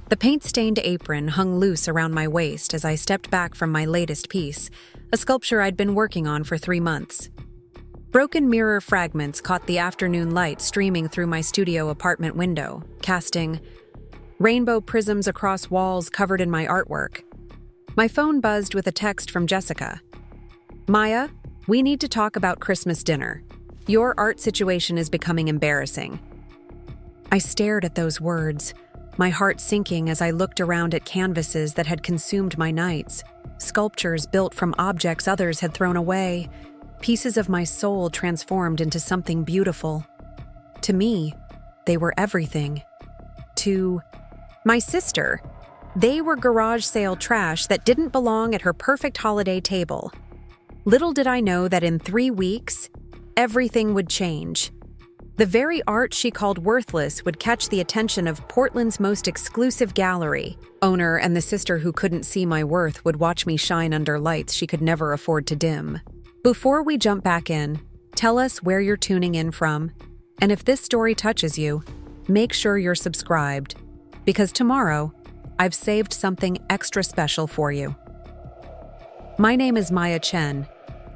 The paint-stained apron hung loose around my waist as I stepped back from my latest piece, a sculpture I'd been working on for 3 months. Broken mirror fragments caught the afternoon light streaming through my studio apartment window, casting rainbow prisms across walls covered in my artwork. My phone buzzed with a text from Jessica. "Maya, we need to talk about Christmas dinner. Your art situation is becoming embarrassing." I stared at those words, my heart sinking as I looked around at canvases that had consumed my nights, sculptures built from objects others had thrown away, pieces of my soul transformed into something beautiful. To me, they were everything. To my sister, they were garage sale trash that didn't belong at her perfect holiday table. Little did I know that in 3 weeks, everything would change. The very art she called worthless would catch the attention of Portland's most exclusive gallery owner, and the sister who couldn't see my worth would watch me shine under lights she could never afford to dim. Before we jump back in, tell us where you're tuning in from, and if this story touches you, make sure you're subscribed, because tomorrow, I've saved something extra special for you. My name is Maya Chen,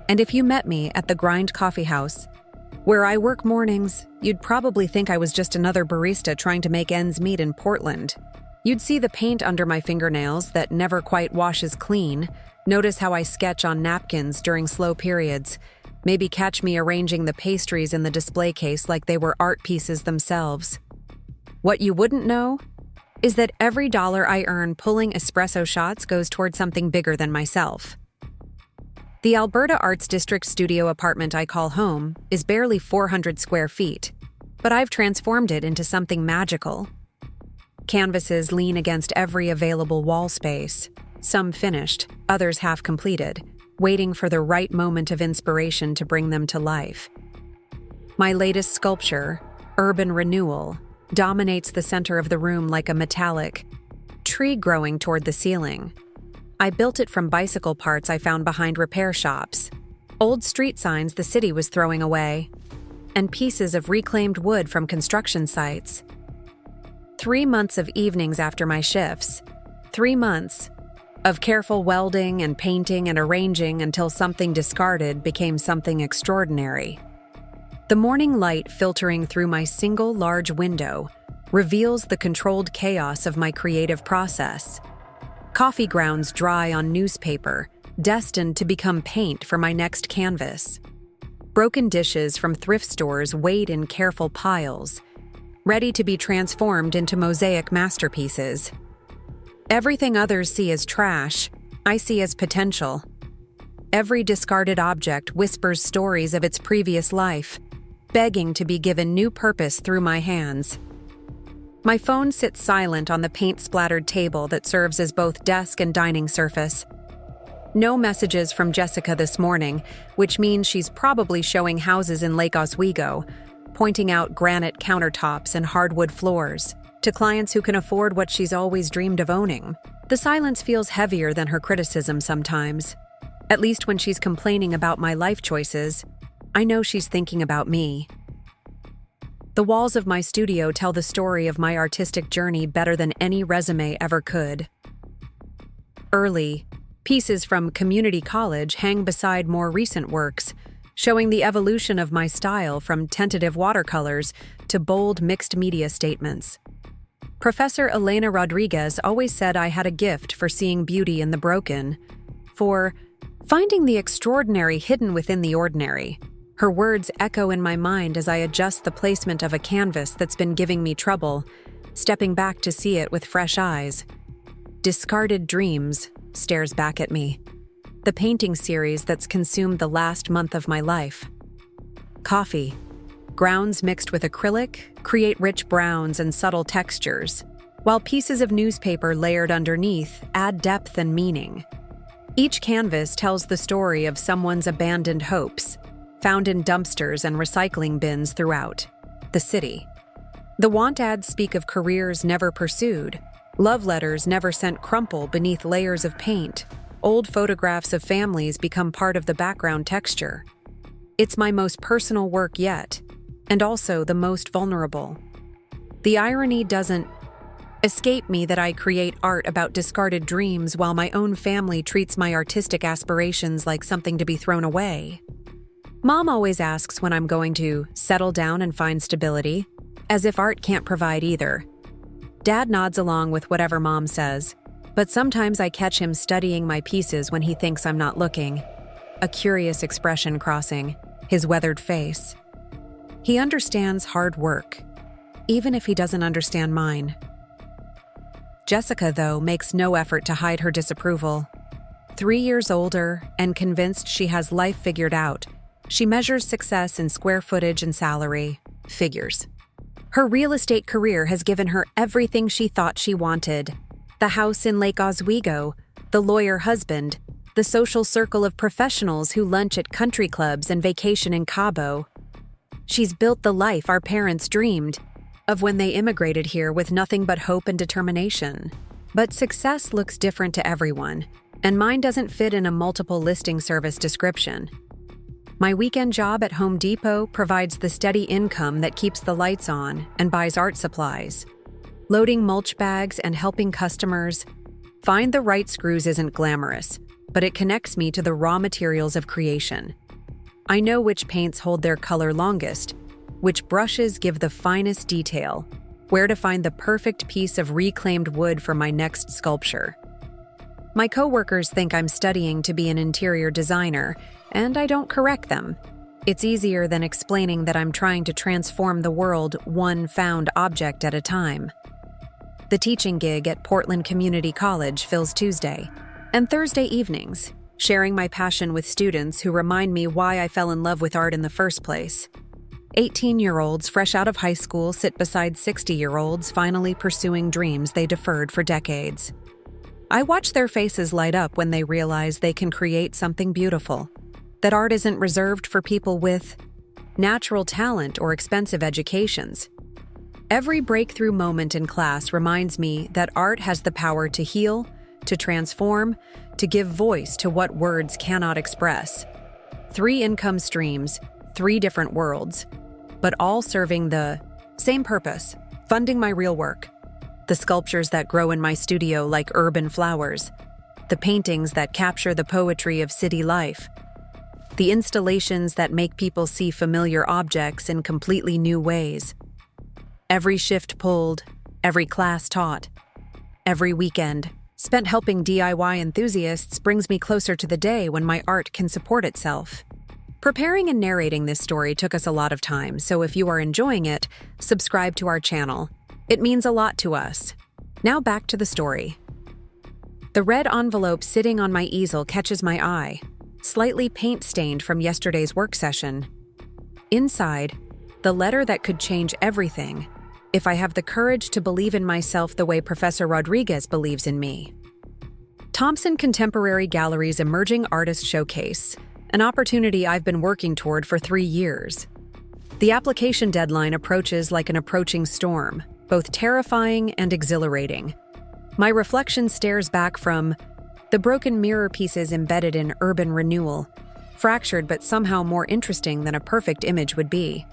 and if you met me at the Grind Coffeehouse, where I work mornings, you'd probably think I was just another barista trying to make ends meet in Portland. You'd see the paint under my fingernails that never quite washes clean, notice how I sketch on napkins during slow periods, maybe catch me arranging the pastries in the display case like they were art pieces themselves. What you wouldn't know is that every dollar I earn pulling espresso shots goes toward something bigger than myself. The Alberta Arts District studio apartment I call home is barely 400 square feet, but I've transformed it into something magical. Canvases lean against every available wall space, some finished, others half completed, waiting for the right moment of inspiration to bring them to life. My latest sculpture, Urban Renewal, dominates the center of the room like a metallic tree growing toward the ceiling. I built it from bicycle parts I found behind repair shops, old street signs the city was throwing away, and pieces of reclaimed wood from construction sites. 3 months of evenings after my shifts, 3 months of careful welding and painting and arranging until something discarded became something extraordinary. The morning light filtering through my single large window reveals the controlled chaos of my creative process. Coffee grounds dry on newspaper, destined to become paint for my next canvas. Broken dishes from thrift stores wait in careful piles, ready to be transformed into mosaic masterpieces. Everything others see as trash, I see as potential. Every discarded object whispers stories of its previous life, begging to be given new purpose through my hands. My phone sits silent on the paint-splattered table that serves as both desk and dining surface. No messages from Jessica this morning, which means she's probably showing houses in Lake Oswego, pointing out granite countertops and hardwood floors to clients who can afford what she's always dreamed of owning. The silence feels heavier than her criticism sometimes. At least when she's complaining about my life choices, I know she's thinking about me. The walls of my studio tell the story of my artistic journey better than any resume ever could. Early, pieces from community college hang beside more recent works, showing the evolution of my style from tentative watercolors to bold mixed media statements. Professor Elena Rodriguez always said I had a gift for seeing beauty in the broken, for finding the extraordinary hidden within the ordinary. Her words echo in my mind as I adjust the placement of a canvas that's been giving me trouble, stepping back to see it with fresh eyes. Discarded Dreams stares back at me, the painting series that's consumed the last month of my life. Coffee, grounds mixed with acrylic, create rich browns and subtle textures, while pieces of newspaper layered underneath add depth and meaning. Each canvas tells the story of someone's abandoned hopes, found in dumpsters and recycling bins throughout the city. The want ads speak of careers never pursued, love letters never sent crumple beneath layers of paint, old photographs of families become part of the background texture. It's my most personal work yet, and also the most vulnerable. The irony doesn't Escape me that I create art about discarded dreams while my own family treats my artistic aspirations like something to be thrown away. Mom always asks when I'm going to settle down and find stability, as if art can't provide either. Dad nods along with whatever Mom says, but sometimes I catch him studying my pieces when he thinks I'm not looking, a curious expression crossing his weathered face. He understands hard work, even if he doesn't understand mine. Jessica, though, makes no effort to hide her disapproval. 3 years older and convinced she has life figured out, she measures success in square footage and salary. Figures. Her real estate career has given her everything she thought she wanted. The house in Lake Oswego, the lawyer husband, the social circle of professionals who lunch at country clubs and vacation in Cabo. She's built the life our parents dreamed of when they immigrated here with nothing but hope and determination. But success looks different to everyone, and mine doesn't fit in a multiple listing service description. My weekend job at Home Depot provides the steady income that keeps the lights on and buys art supplies. Loading mulch bags and helping customers find the right screws isn't glamorous, but it connects me to the raw materials of creation. I know which paints hold their color longest, which brushes give the finest detail, where to find the perfect piece of reclaimed wood for my next sculpture. My coworkers think I'm studying to be an interior designer, and I don't correct them. It's easier than explaining that I'm trying to transform the world one found object at a time. The teaching gig at Portland Community College fills Tuesday and Thursday evenings, sharing my passion with students who remind me why I fell in love with art in the first place. 18-year-olds fresh out of high school sit beside 60-year-olds finally pursuing dreams they deferred for decades. I watch their faces light up when they realize they can create something beautiful, that art isn't reserved for people with natural talent or expensive educations. Every breakthrough moment in class reminds me that art has the power to heal, to transform, to give voice to what words cannot express. 3 income streams, 3 different worlds, but all serving the same purpose, funding my real work. The sculptures that grow in my studio like urban flowers, the paintings that capture the poetry of city life, the installations that make people see familiar objects in completely new ways. Every shift pulled, every class taught, every weekend spent helping DIY enthusiasts brings me closer to the day when my art can support itself. Preparing and narrating this story took us a lot of time, so if you are enjoying it, subscribe to our channel. It means a lot to us. Now back to the story. The red envelope sitting on my easel catches my eye, slightly paint-stained from yesterday's work session. Inside, the letter that could change everything if I have the courage to believe in myself the way Professor Rodriguez believes in me. Thompson Contemporary Gallery's Emerging Artist Showcase, an opportunity I've been working toward for 3 years. The application deadline approaches like an approaching storm, both terrifying and exhilarating. My reflection stares back from the broken mirror pieces embedded in urban renewal, fractured but somehow more interesting than a perfect image would be.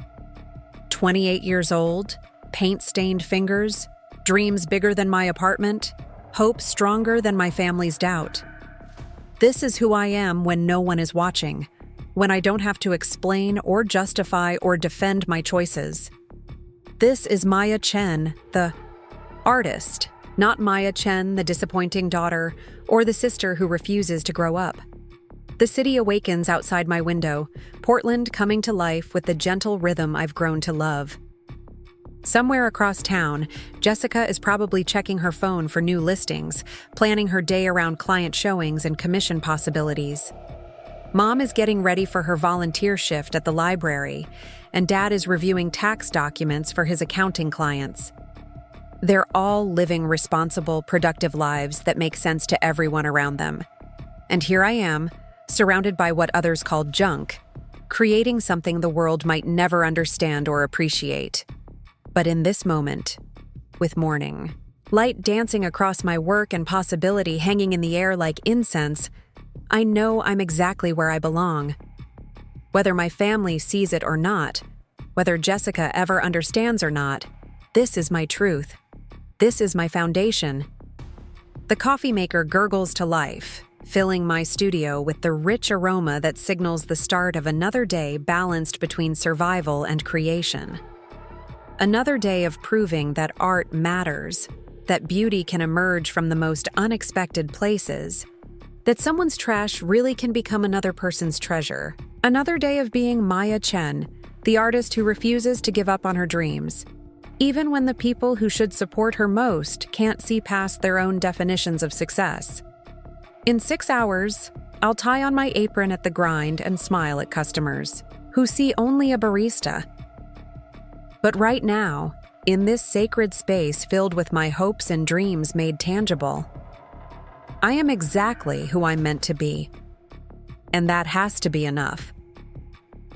28 years old, paint-stained fingers, dreams bigger than my apartment, hope stronger than my family's doubt. This is who I am when no one is watching, when I don't have to explain or justify or defend my choices. This is Maya Chen, the artist, not Maya Chen, the disappointing daughter, or the sister who refuses to grow up. The city awakens outside my window, Portland coming to life with the gentle rhythm I've grown to love. Somewhere across town, Jessica is probably checking her phone for new listings, planning her day around client showings and commission possibilities. Mom is getting ready for her volunteer shift at the library, and Dad is reviewing tax documents for his accounting clients. They're all living responsible, productive lives that make sense to everyone around them. And here I am, surrounded by what others call junk, creating something the world might never understand or appreciate. But in this moment, with morning, light dancing across my work and possibility hanging in the air like incense, I know I'm exactly where I belong. Whether my family sees it or not, whether Jessica ever understands or not, this is my truth. This is my foundation. The coffee maker gurgles to life, filling my studio with the rich aroma that signals the start of another day balanced between survival and creation. Another day of proving that art matters, that beauty can emerge from the most unexpected places, that someone's trash really can become another person's treasure. Another day of being Maya Chen, the artist who refuses to give up on her dreams, even when the people who should support her most can't see past their own definitions of success. In 6 hours, I'll tie on my apron at the grind and smile at customers who see only a barista. But right now, in this sacred space filled with my hopes and dreams made tangible, I am exactly who I'm meant to be. And that has to be enough.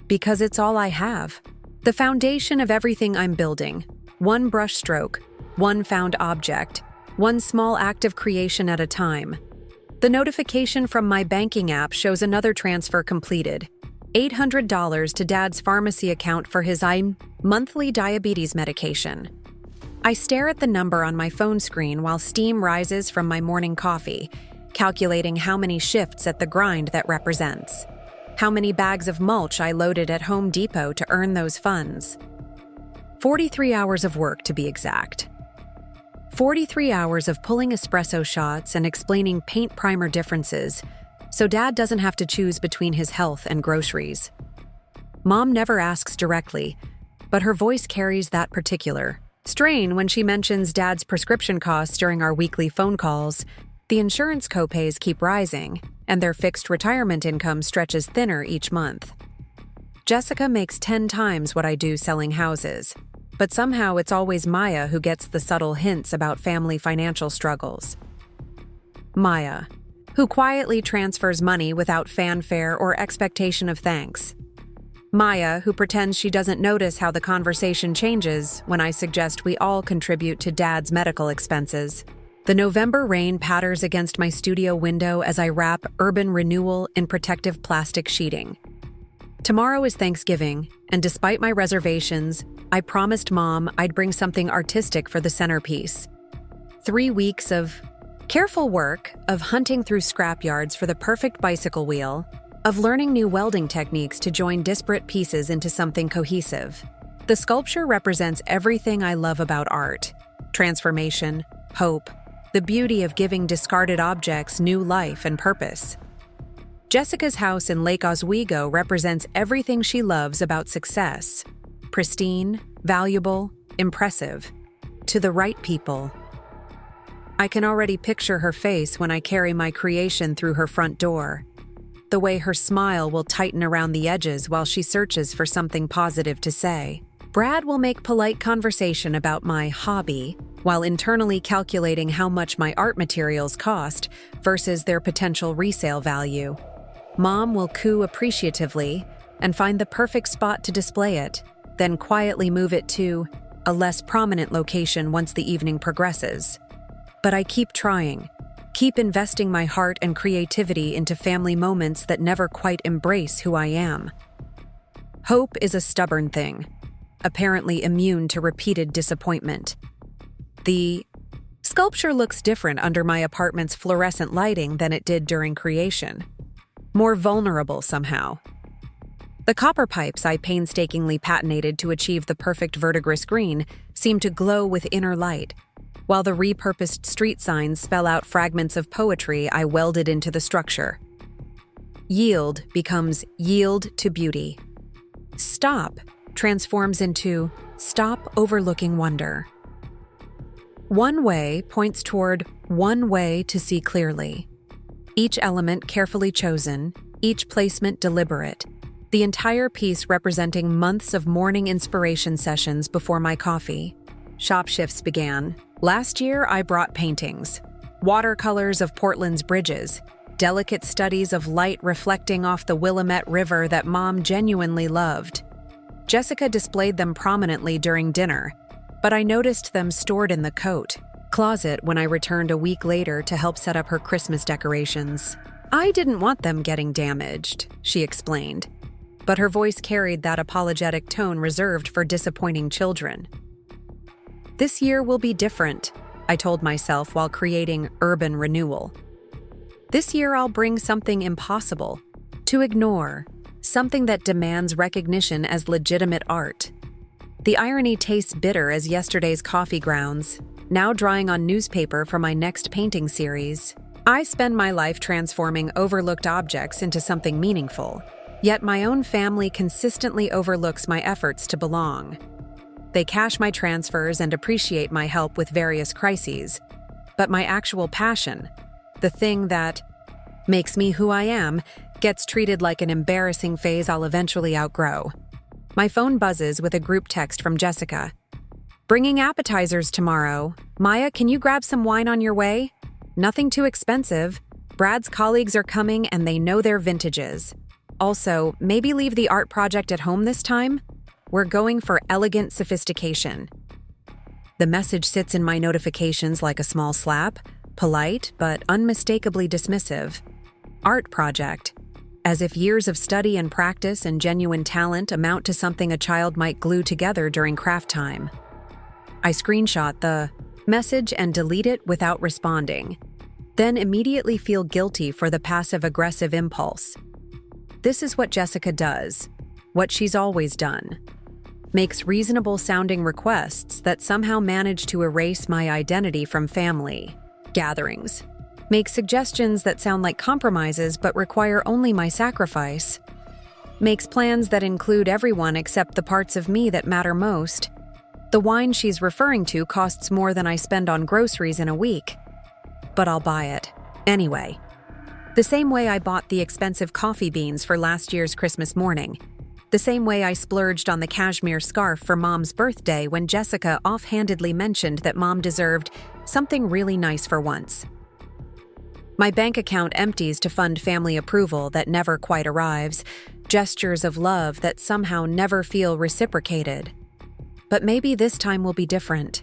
Because it's all I have. The foundation of everything I'm building. One brush stroke, one found object, one small act of creation at a time. The notification from my banking app shows another transfer completed. $800 to Dad's pharmacy account for his monthly diabetes medication. I stare at the number on my phone screen while steam rises from my morning coffee, calculating how many shifts at the grind that represents. How many bags of mulch I loaded at Home Depot to earn those funds. 43 hours of work, to be exact. 43 hours of pulling espresso shots and explaining paint primer differences, so Dad doesn't have to choose between his health and groceries. Mom never asks directly, but her voice carries that particular strain when she mentions Dad's prescription costs during our weekly phone calls. The insurance copays keep rising, and their fixed retirement income stretches thinner each month. Jessica makes 10 times what I do selling houses, but somehow it's always Maya who gets the subtle hints about family financial struggles. Maya, who quietly transfers money without fanfare or expectation of thanks. Maya, who pretends she doesn't notice how the conversation changes when I suggest we all contribute to Dad's medical expenses. The November rain patters against my studio window as I wrap Urban Renewal in protective plastic sheeting. Tomorrow is Thanksgiving, and despite my reservations, I promised Mom I'd bring something artistic for the centerpiece. 3 weeks of careful work, of hunting through scrapyards for the perfect bicycle wheel, of learning new welding techniques to join disparate pieces into something cohesive. The sculpture represents everything I love about art: transformation, hope, the beauty of giving discarded objects new life and purpose. Jessica's house in Lake Oswego represents everything she loves about success: pristine, valuable, impressive, to the right people. I can already picture her face when I carry my creation through her front door. The way her smile will tighten around the edges while she searches for something positive to say. Brad will make polite conversation about my hobby while internally calculating how much my art materials cost versus their potential resale value. Mom will coo appreciatively and find the perfect spot to display it, then quietly move it to a less prominent location once the evening progresses. But I keep trying, keep investing my heart and creativity into family moments that never quite embrace who I am. Hope is a stubborn thing, apparently immune to repeated disappointment. The sculpture looks different under my apartment's fluorescent lighting than it did during creation. More vulnerable somehow. The copper pipes I painstakingly patinated to achieve the perfect verdigris green seem to glow with inner light, while the repurposed street signs spell out fragments of poetry I welded into the structure. Yield becomes yield to beauty. Stop transforms into stop overlooking wonder. One way points toward one way to see clearly. Each element carefully chosen, each placement deliberate, the entire piece representing months of morning inspiration sessions before my coffee. Shop shifts began. Last year, I brought paintings, watercolors of Portland's bridges, delicate studies of light reflecting off the Willamette River that Mom genuinely loved. Jessica displayed them prominently during dinner, but I noticed them stored in the coat closet when I returned a week later to help set up her Christmas decorations. I didn't want them getting damaged, she explained, but her voice carried that apologetic tone reserved for disappointing children. This year will be different, I told myself while creating urban renewal. This year I'll bring something impossible, to ignore, something that demands recognition as legitimate art. The irony tastes bitter as yesterday's coffee grounds, now drawing on newspaper for my next painting series. I spend my life transforming overlooked objects into something meaningful, yet my own family consistently overlooks my efforts to belong. They cash my transfers and appreciate my help with various crises, but my actual passion, the thing that makes me who I am, gets treated like an embarrassing phase I'll eventually outgrow. My phone buzzes with a group text from Jessica. "Bringing appetizers tomorrow. Maya, can you grab some wine on your way? Nothing too expensive. Brad's colleagues are coming and they know their vintages. Also, maybe leave the art project at home this time? We're going for elegant sophistication." The message sits in my notifications like a small slap, polite but unmistakably dismissive. Art project. As if years of study and practice and genuine talent amount to something a child might glue together during craft time. I screenshot the message and delete it without responding, then immediately feel guilty for the passive-aggressive impulse. This is what Jessica does, what she's always done. Makes reasonable-sounding requests that somehow manage to erase my identity from family gatherings. Makes suggestions that sound like compromises but require only my sacrifice. Makes plans that include everyone except the parts of me that matter most. The wine she's referring to costs more than I spend on groceries in a week. But I'll buy it, anyway. The same way I bought the expensive coffee beans for last year's Christmas morning. The same way I splurged on the cashmere scarf for Mom's birthday when Jessica offhandedly mentioned that Mom deserved something really nice for once. My bank account empties to fund family approval that never quite arrives, gestures of love that somehow never feel reciprocated. But maybe this time will be different.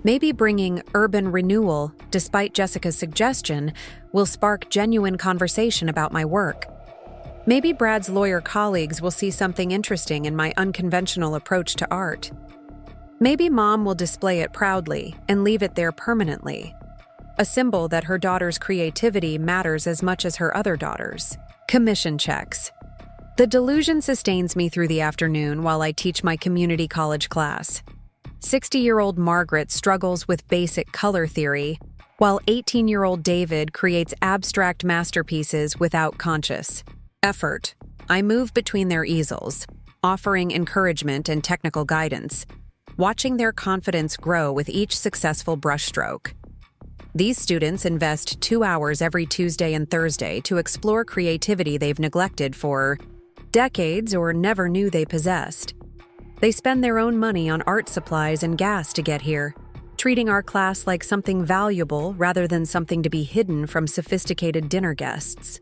Maybe bringing urban renewal, despite Jessica's suggestion, will spark genuine conversation about my work. Maybe Brad's lawyer colleagues will see something interesting in my unconventional approach to art. Maybe Mom will display it proudly and leave it there permanently. A symbol that her daughter's creativity matters as much as her other daughters. Commission checks. The delusion sustains me through the afternoon while I teach my community college class. 60-year-old Margaret struggles with basic color theory, while 18-year-old David creates abstract masterpieces without conscious effort. I move between their easels, offering encouragement and technical guidance, watching their confidence grow with each successful brushstroke. These students invest 2 hours every Tuesday and Thursday to explore creativity they've neglected for decades or never knew they possessed. They spend their own money on art supplies and gas to get here, treating our class like something valuable rather than something to be hidden from sophisticated dinner guests.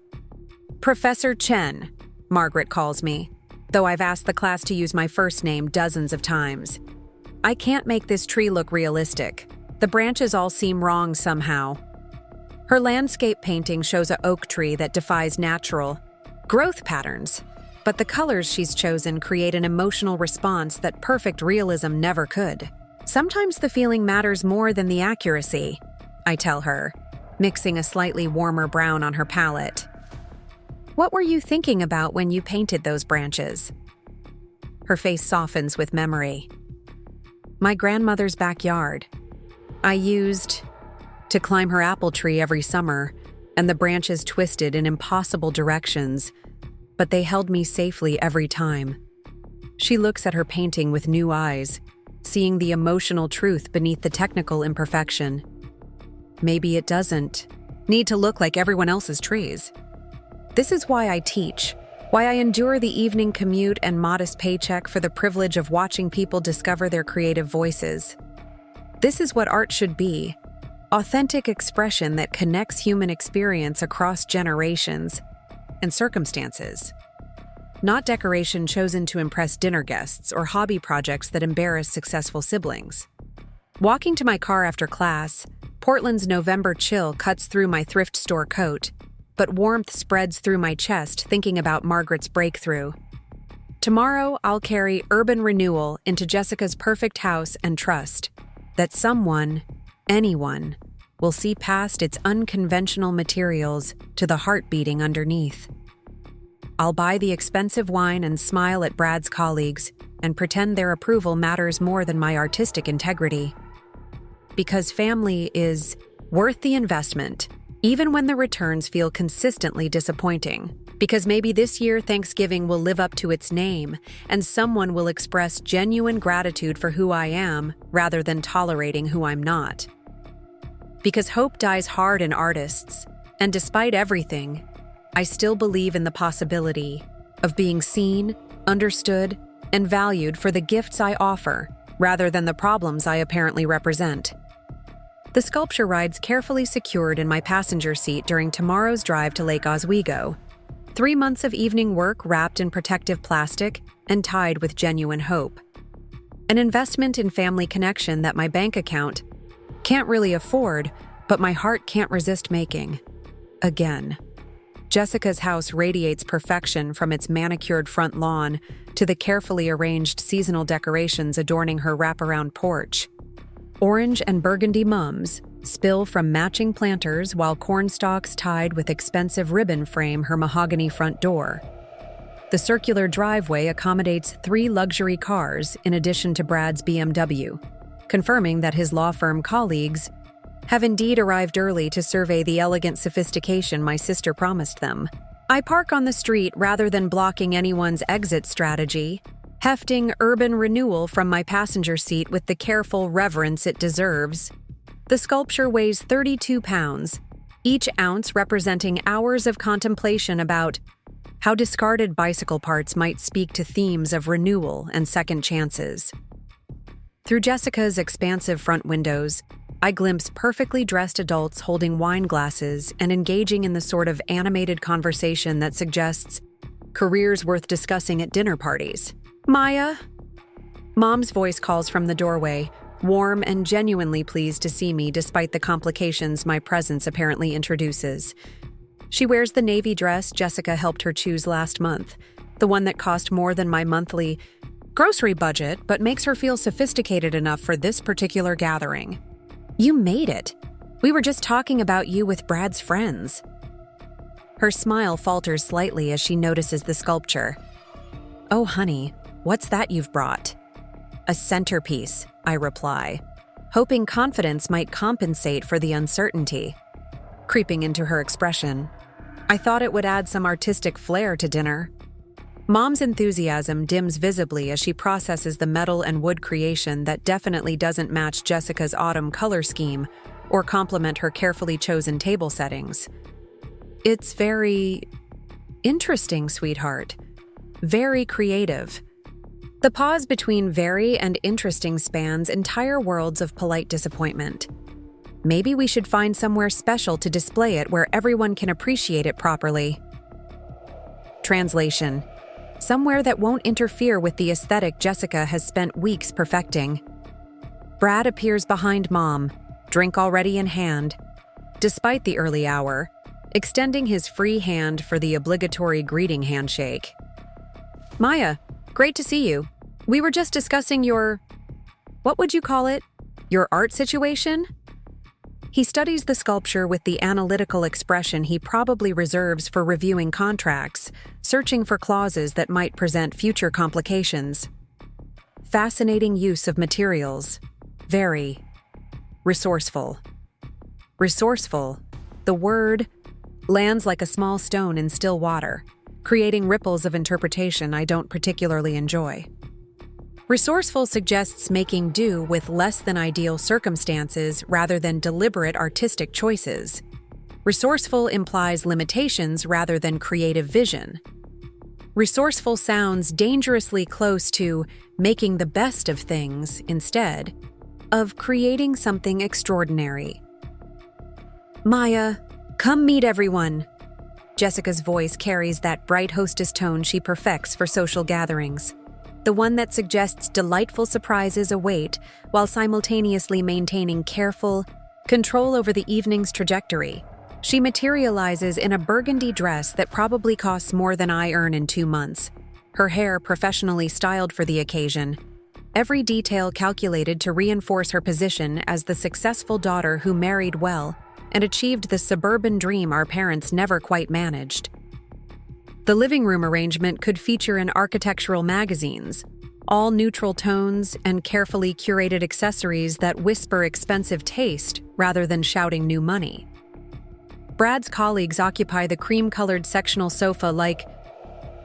Professor Chen, Margaret calls me, though I've asked the class to use my first name dozens of times. I can't make this tree look realistic. The branches all seem wrong somehow. Her landscape painting shows an oak tree that defies natural growth patterns, but the colors she's chosen create an emotional response that perfect realism never could. Sometimes the feeling matters more than the accuracy, I tell her, mixing a slightly warmer brown on her palette. What were you thinking about when you painted those branches? Her face softens with memory. My grandmother's backyard. I used to climb her apple tree every summer, and the branches twisted in impossible directions, but they held me safely every time. She looks at her painting with new eyes, seeing the emotional truth beneath the technical imperfection. Maybe it doesn't need to look like everyone else's trees. This is why I teach, why I endure the evening commute and modest paycheck for the privilege of watching people discover their creative voices. This is what art should be, authentic expression that connects human experience across generations and circumstances. Not decoration chosen to impress dinner guests or hobby projects that embarrass successful siblings. Walking to my car after class, Portland's November chill cuts through my thrift store coat, but warmth spreads through my chest thinking about Margaret's breakthrough. Tomorrow, I'll carry urban renewal into Jessica's perfect house and trust that someone anyone, will see past its unconventional materials to the heart beating underneath. I'll buy the expensive wine and smile at Brad's colleagues and pretend their approval matters more than my artistic integrity. Because family is worth the investment, even when the returns feel consistently disappointing. Because maybe this year Thanksgiving will live up to its name, and someone will express genuine gratitude for who I am rather than tolerating who I'm not. Because hope dies hard in artists, and despite everything, I still believe in the possibility of being seen, understood, and valued for the gifts I offer, rather than the problems I apparently represent. The sculpture ride's carefully secured in my passenger seat during tomorrow's drive to Lake Oswego. 3 months of evening work wrapped in protective plastic and tied with genuine hope. An investment in family connection that my bank account can't really afford, but my heart can't resist making. Again. Jessica's house radiates perfection from its manicured front lawn to the carefully arranged seasonal decorations adorning her wraparound porch. Orange and burgundy mums spill from matching planters while cornstalks tied with expensive ribbon frame her mahogany front door. The circular driveway accommodates 3 luxury cars in addition to Brad's BMW, confirming that his law firm colleagues have indeed arrived early to survey the elegant sophistication my sister promised them. I park on the street rather than blocking anyone's exit strategy, hefting urban renewal from my passenger seat with the careful reverence it deserves. The sculpture weighs 32 pounds, each ounce representing hours of contemplation about how discarded bicycle parts might speak to themes of renewal and second chances. Through Jessica's expansive front windows, I glimpse perfectly dressed adults holding wine glasses and engaging in the sort of animated conversation that suggests careers worth discussing at dinner parties. Maya? Mom's voice calls from the doorway, warm and genuinely pleased to see me despite the complications my presence apparently introduces. She wears the navy dress Jessica helped her choose last month, the one that cost more than my monthly grocery budget but makes her feel sophisticated enough for this particular gathering. You made it. We were just talking about you with Brad's friends. Her smile falters slightly as she notices the sculpture. Oh, honey, what's that you've brought? A centerpiece, I reply, hoping confidence might compensate for the uncertainty. Creeping into her expression, I thought it would add some artistic flair to dinner. Mom's enthusiasm dims visibly as she processes the metal and wood creation that definitely doesn't match Jessica's autumn color scheme or complement her carefully chosen table settings. It's very interesting, sweetheart. Very creative. The pause between very and interesting spans entire worlds of polite disappointment. Maybe we should find somewhere special to display it where everyone can appreciate it properly. Translation. Somewhere that won't interfere with the aesthetic Jessica has spent weeks perfecting. Brad appears behind Mom, drink already in hand, despite the early hour, extending his free hand for the obligatory greeting handshake. Maya, great to see you. We were just discussing what would you call it? Your art situation? He studies the sculpture with the analytical expression he probably reserves for reviewing contracts, searching for clauses that might present future complications. Fascinating use of materials. Very. Resourceful. Resourceful. The word lands like a small stone in still water, creating ripples of interpretation I don't particularly enjoy. Resourceful suggests making do with less than ideal circumstances rather than deliberate artistic choices. Resourceful implies limitations rather than creative vision. Resourceful sounds dangerously close to making the best of things instead of creating something extraordinary. Maya, come meet everyone. Jessica's voice carries that bright hostess tone she perfects for social gatherings. The one that suggests delightful surprises await while simultaneously maintaining careful control over the evening's trajectory. She materializes in a burgundy dress that probably costs more than I earn in 2 months, her hair professionally styled for the occasion, every detail calculated to reinforce her position as the successful daughter who married well and achieved the suburban dream our parents never quite managed. The living room arrangement could feature in architectural magazines, all neutral tones and carefully curated accessories that whisper expensive taste rather than shouting new money. Brad's colleagues occupy the cream-colored sectional sofa like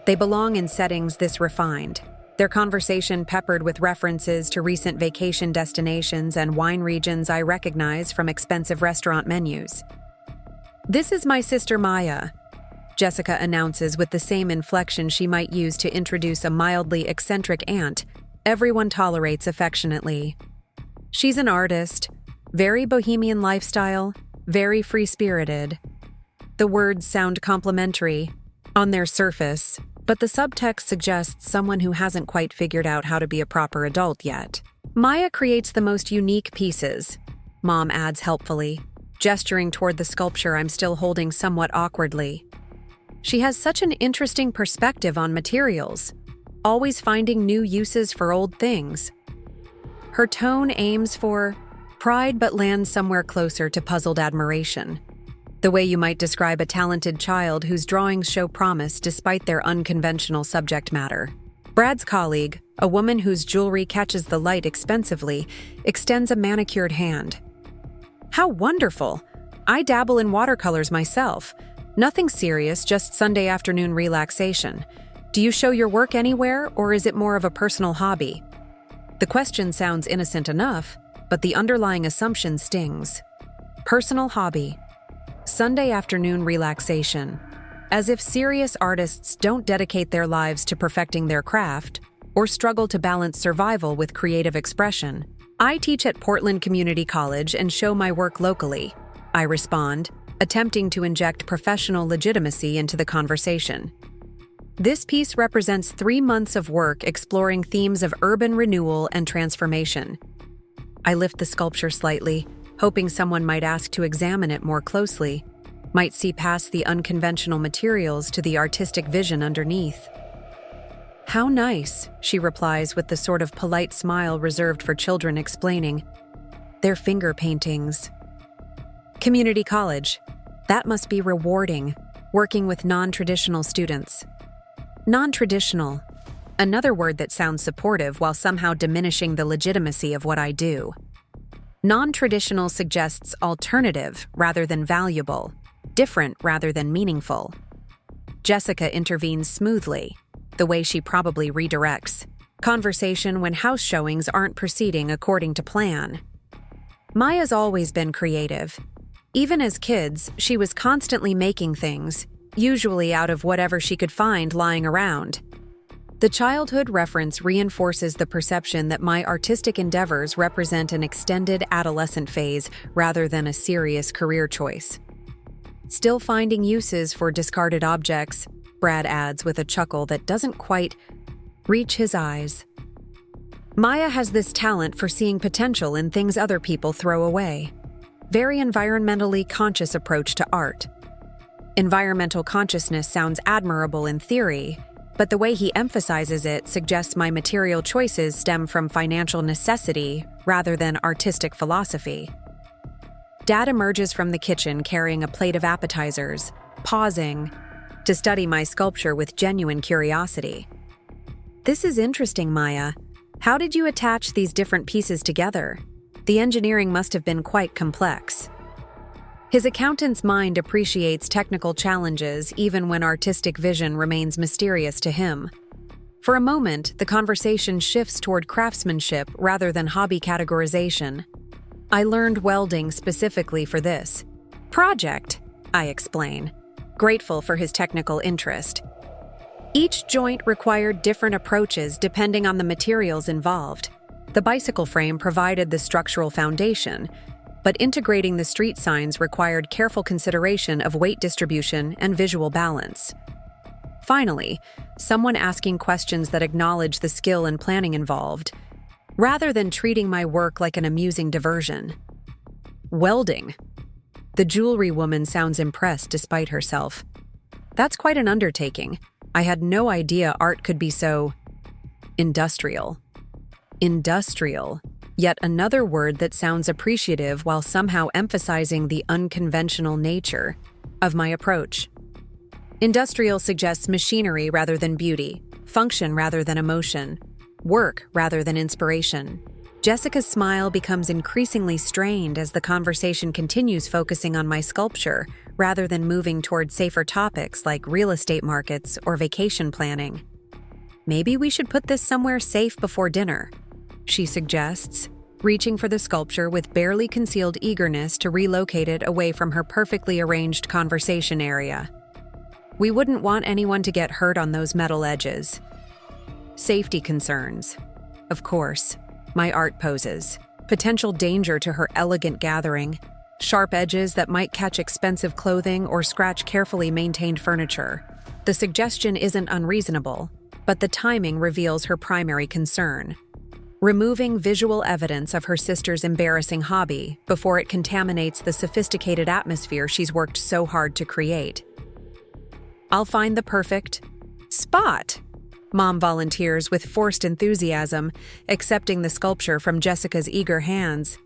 they belong in settings this refined, their conversation peppered with references to recent vacation destinations and wine regions I recognize from expensive restaurant menus. "This is my sister Maya," Jessica announces with the same inflection she might use to introduce a mildly eccentric aunt everyone tolerates affectionately. She's an artist, very bohemian lifestyle, very free-spirited. The words sound complimentary on their surface, but the subtext suggests someone who hasn't quite figured out how to be a proper adult yet. "Maya creates the most unique pieces," Mom adds helpfully, gesturing toward the sculpture I'm still holding somewhat awkwardly. "She has such an interesting perspective on materials, always finding new uses for old things. Her tone aims for pride but lands somewhere closer to puzzled admiration, the way you might describe a talented child whose drawings show promise despite their unconventional subject matter." Brad's colleague, a woman whose jewelry catches the light expensively, extends a manicured hand. "How wonderful! I dabble in watercolors myself. Nothing serious, just Sunday afternoon relaxation. Do you show your work anywhere, or is it more of a personal hobby?" The question sounds innocent enough, but the underlying assumption stings. Personal hobby. Sunday afternoon relaxation. As if serious artists don't dedicate their lives to perfecting their craft, or struggle to balance survival with creative expression. "I teach at Portland Community College and show my work locally," I respond, attempting to inject professional legitimacy into the conversation. "This piece represents 3 months of work exploring themes of urban renewal and transformation." I lift the sculpture slightly, hoping someone might ask to examine it more closely, might see past the unconventional materials to the artistic vision underneath. "How nice," she replies with the sort of polite smile reserved for children, explaining, "They're finger paintings." Community college. That must be rewarding, working with non-traditional students. Non-traditional. Another word that sounds supportive while somehow diminishing the legitimacy of what I do. Non-traditional suggests alternative rather than valuable, different rather than meaningful. Jessica intervenes smoothly, the way she probably redirects conversation when house showings aren't proceeding according to plan. Maya's always been creative. Even as kids, she was constantly making things, usually out of whatever she could find lying around. The childhood reference reinforces the perception that my artistic endeavors represent an extended adolescent phase rather than a serious career choice. "Still finding uses for discarded objects," Brad adds with a chuckle that doesn't quite reach his eyes. "Maya has this talent for seeing potential in things other people throw away. Very environmentally conscious approach to art." Environmental consciousness sounds admirable in theory, but the way he emphasizes it suggests my material choices stem from financial necessity rather than artistic philosophy. Dad emerges from the kitchen carrying a plate of appetizers, pausing to study my sculpture with genuine curiosity. "This is interesting, Maya. How did you attach these different pieces together? The engineering must have been quite complex." His accountant's mind appreciates technical challenges even when artistic vision remains mysterious to him. For a moment, the conversation shifts toward craftsmanship rather than hobby categorization. "I learned welding specifically for this project," I explain, grateful for his technical interest. Each joint required different approaches depending on the materials involved. The bicycle frame provided the structural foundation, but integrating the street signs required careful consideration of weight distribution and visual balance. Finally, someone asking questions that acknowledge the skill and planning involved, rather than treating my work like an amusing diversion. "Welding." The jewelry woman sounds impressed despite herself. "That's quite an undertaking. I had no idea art could be so industrial." Industrial. Yet another word that sounds appreciative while somehow emphasizing the unconventional nature of my approach. Industrial suggests machinery rather than beauty, function rather than emotion, work rather than inspiration. Jessica's smile becomes increasingly strained as the conversation continues, focusing on my sculpture rather than moving toward safer topics like real estate markets or vacation planning. Maybe we should put this somewhere safe before dinner, she suggests, reaching for the sculpture with barely concealed eagerness to relocate it away from her perfectly arranged conversation area. We wouldn't want anyone to get hurt on those metal edges. Safety concerns. Of course. My art poses. Potential danger to her elegant gathering. Sharp edges that might catch expensive clothing or scratch carefully maintained furniture. The suggestion isn't unreasonable, but the timing reveals her primary concern. Removing visual evidence of her sister's embarrassing hobby before it contaminates the sophisticated atmosphere she's worked so hard to create. I'll find the perfect spot, Mom volunteers with forced enthusiasm, accepting the sculpture from Jessica's eager hands.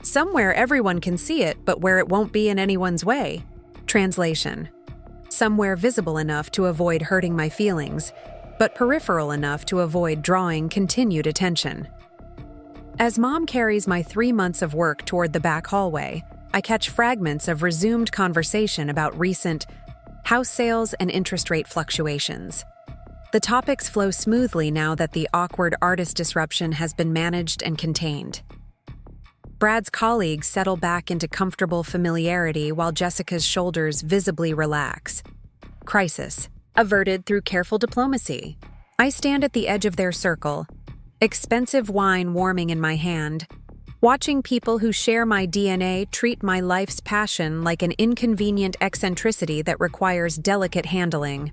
Somewhere everyone can see it, but where it won't be in anyone's way. Translation. Somewhere visible enough to avoid hurting my feelings, but peripheral enough to avoid drawing continued attention. As Mom carries my 3 months of work toward the back hallway, I catch fragments of resumed conversation about recent house sales and interest rate fluctuations. The topics flow smoothly now that the awkward artist disruption has been managed and contained. Brad's colleagues settle back into comfortable familiarity while Jessica's shoulders visibly relax. Crisis. Averted through careful diplomacy. I stand at the edge of their circle, expensive wine warming in my hand, watching people who share my DNA treat my life's passion like an inconvenient eccentricity that requires delicate handling.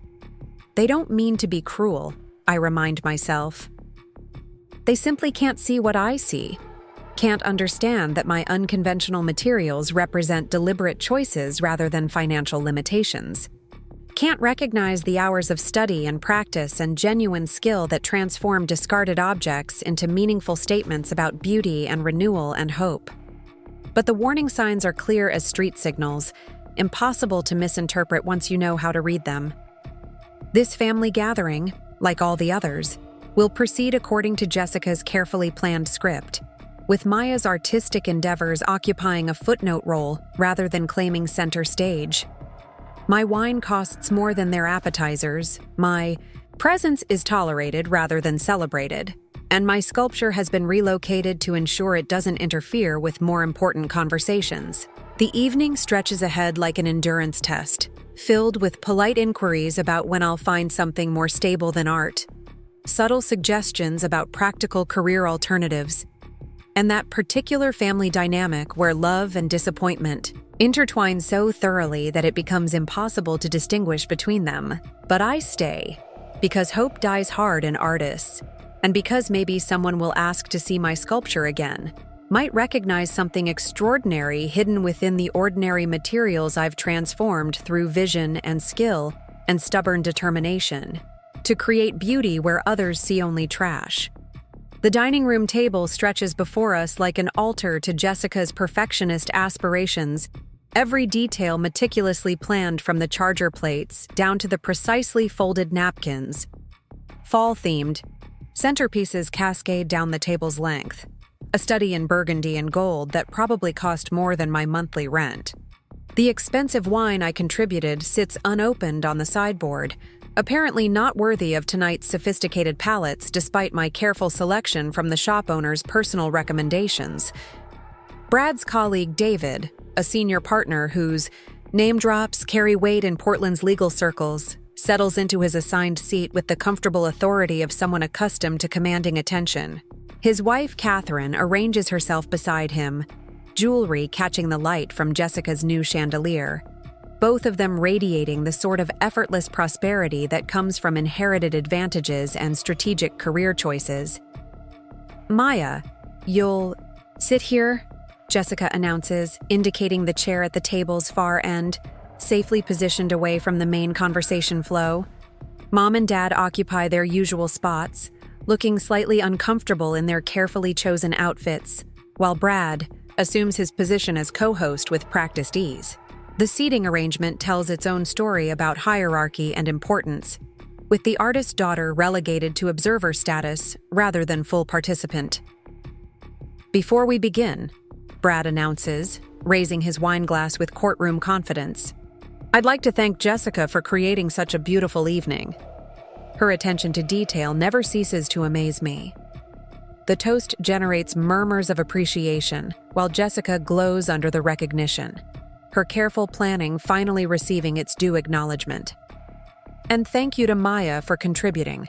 They don't mean to be cruel, I remind myself. They simply can't see what I see, can't understand that my unconventional materials represent deliberate choices rather than financial limitations. Can't recognize the hours of study and practice and genuine skill that transform discarded objects into meaningful statements about beauty and renewal and hope. But the warning signs are clear as street signals, impossible to misinterpret once you know how to read them. This family gathering, like all the others, will proceed according to Jessica's carefully planned script, with Maya's artistic endeavors occupying a footnote role rather than claiming center stage. My wine costs more than their appetizers, my presence is tolerated rather than celebrated, and my sculpture has been relocated to ensure it doesn't interfere with more important conversations. The evening stretches ahead like an endurance test, filled with polite inquiries about when I'll find something more stable than art, subtle suggestions about practical career alternatives, and that particular family dynamic where love and disappointment intertwine so thoroughly that it becomes impossible to distinguish between them. But I stay, because hope dies hard in artists, and because maybe someone will ask to see my sculpture again, might recognize something extraordinary hidden within the ordinary materials I've transformed through vision and skill and stubborn determination, to create beauty where others see only trash. The dining room table stretches before us like an altar to Jessica's perfectionist aspirations, every detail meticulously planned from the charger plates down to the precisely folded napkins. Fall-themed, centerpieces cascade down the table's length, a study in burgundy and gold that probably cost more than my monthly rent. The expensive wine I contributed sits unopened on the sideboard, apparently not worthy of tonight's sophisticated palates despite my careful selection from the shop owner's personal recommendations. Brad's colleague David, a senior partner whose name drops carry weight in Portland's legal circles, settles into his assigned seat with the comfortable authority of someone accustomed to commanding attention. His wife, Catherine, arranges herself beside him, jewelry catching the light from Jessica's new chandelier, both of them radiating the sort of effortless prosperity that comes from inherited advantages and strategic career choices. Maya, you'll sit here, Jessica announces, indicating the chair at the table's far end, safely positioned away from the main conversation flow. Mom and Dad occupy their usual spots, looking slightly uncomfortable in their carefully chosen outfits, while Brad assumes his position as co-host with practiced ease. The seating arrangement tells its own story about hierarchy and importance, with the artist's daughter relegated to observer status rather than full participant. "Before we begin," Brad announces, raising his wine glass with courtroom confidence, "I'd like to thank Jessica for creating such a beautiful evening. Her attention to detail never ceases to amaze me." The toast generates murmurs of appreciation, while Jessica glows under the recognition, her careful planning finally receiving its due acknowledgement. "And thank you to Maya for contributing.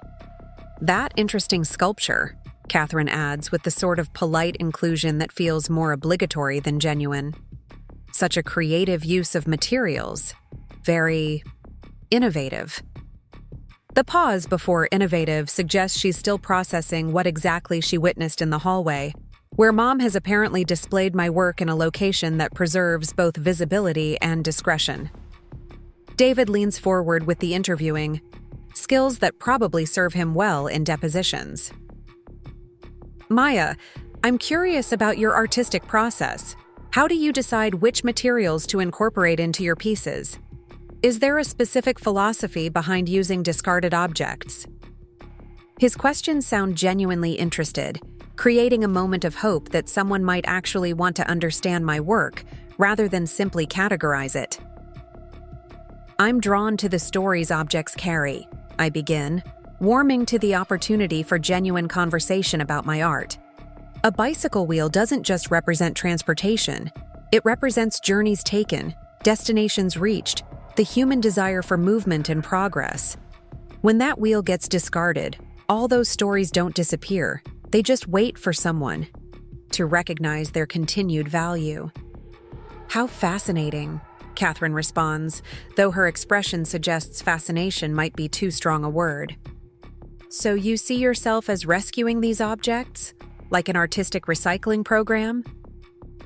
That interesting sculpture," Catherine adds with the sort of polite inclusion that feels more obligatory than genuine. "Such a creative use of materials. Very innovative." The pause before innovative suggests she's still processing what exactly she witnessed in the hallway, where Mom has apparently displayed my work in a location that preserves both visibility and discretion. David leans forward with the interviewing, skills that probably serve him well in depositions. "Maya, I'm curious about your artistic process. How do you decide which materials to incorporate into your pieces? Is there a specific philosophy behind using discarded objects?" His questions sound genuinely interested, creating a moment of hope that someone might actually want to understand my work rather than simply categorize it. "I'm drawn to the stories objects carry," I begin, warming to the opportunity for genuine conversation about my art. A bicycle wheel doesn't just represent transportation, it represents journeys taken, destinations reached, the human desire for movement and progress. When that wheel gets discarded, all those stories don't disappear, they just wait for someone to recognize their continued value. "How fascinating," Catherine responds, though her expression suggests fascination might be too strong a word. "So you see yourself as rescuing these objects, like an artistic recycling program?"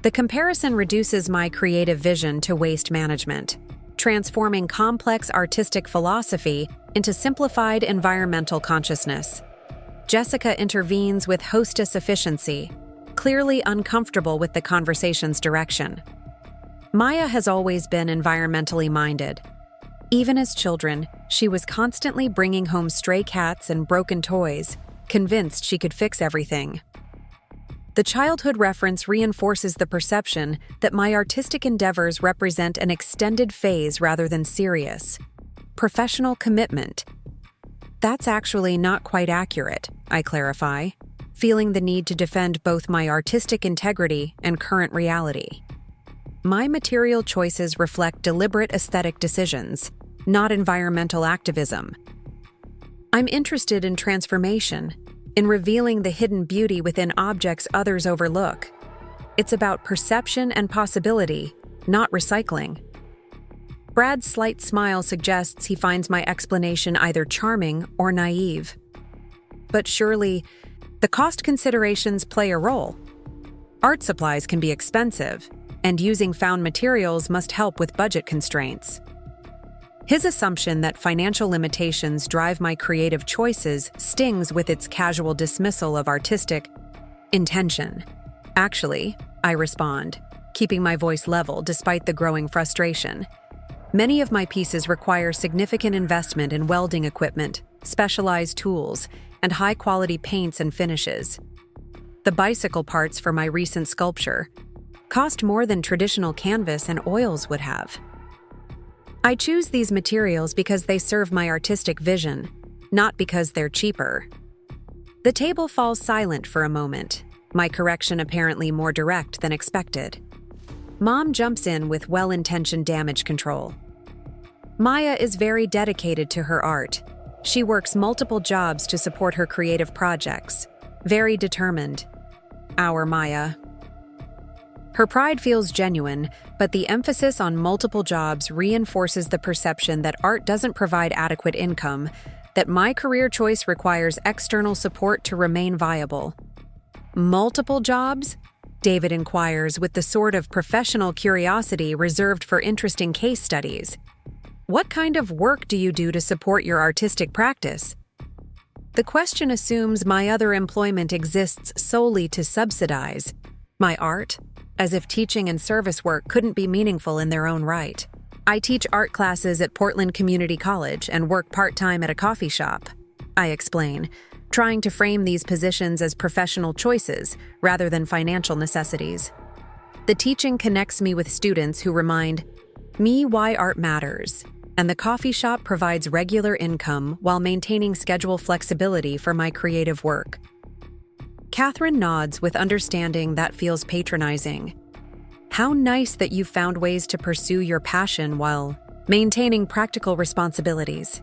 The comparison reduces my creative vision to waste management, transforming complex artistic philosophy into simplified environmental consciousness. Jessica intervenes with hostess efficiency, clearly uncomfortable with the conversation's direction. Maya has always been environmentally minded. Even as children, she was constantly bringing home stray cats and broken toys, convinced she could fix everything. The childhood reference reinforces the perception that my artistic endeavors represent an extended phase rather than serious, professional commitment. That's actually not quite accurate, I clarify, feeling the need to defend both my artistic integrity and current reality. My material choices reflect deliberate aesthetic decisions, not environmental activism. I'm interested in transformation, in revealing the hidden beauty within objects others overlook. It's about perception and possibility, not recycling. Brad's slight smile suggests he finds my explanation either charming or naive. But surely, the cost considerations play a role. Art supplies can be expensive, and using found materials must help with budget constraints. His assumption that financial limitations drive my creative choices stings with its casual dismissal of artistic intention. "Actually," I respond, keeping my voice level despite the growing frustration, "many of my pieces require significant investment in welding equipment, specialized tools, and high-quality paints and finishes. The bicycle parts for my recent sculpture cost more than traditional canvas and oils would have. I choose these materials because they serve my artistic vision, not because they're cheaper." The table falls silent for a moment, my correction apparently more direct than expected. Mom jumps in with well-intentioned damage control. "Maya is very dedicated to her art. She works multiple jobs to support her creative projects. Very determined. Our Maya." Her pride feels genuine, but the emphasis on multiple jobs reinforces the perception that art doesn't provide adequate income, that my career choice requires external support to remain viable. "Multiple jobs?" David inquires with the sort of professional curiosity reserved for interesting case studies. "What kind of work do you do to support your artistic practice?" The question assumes my other employment exists solely to subsidize my art, as if teaching and service work couldn't be meaningful in their own right. I teach art classes at Portland Community College and work part-time at a coffee shop, I explain, trying to frame these positions as professional choices rather than financial necessities. The teaching connects me with students who remind me why art matters, and the coffee shop provides regular income while maintaining schedule flexibility for my creative work. Catherine nods with understanding that feels patronizing. How nice that you've found ways to pursue your passion while maintaining practical responsibilities.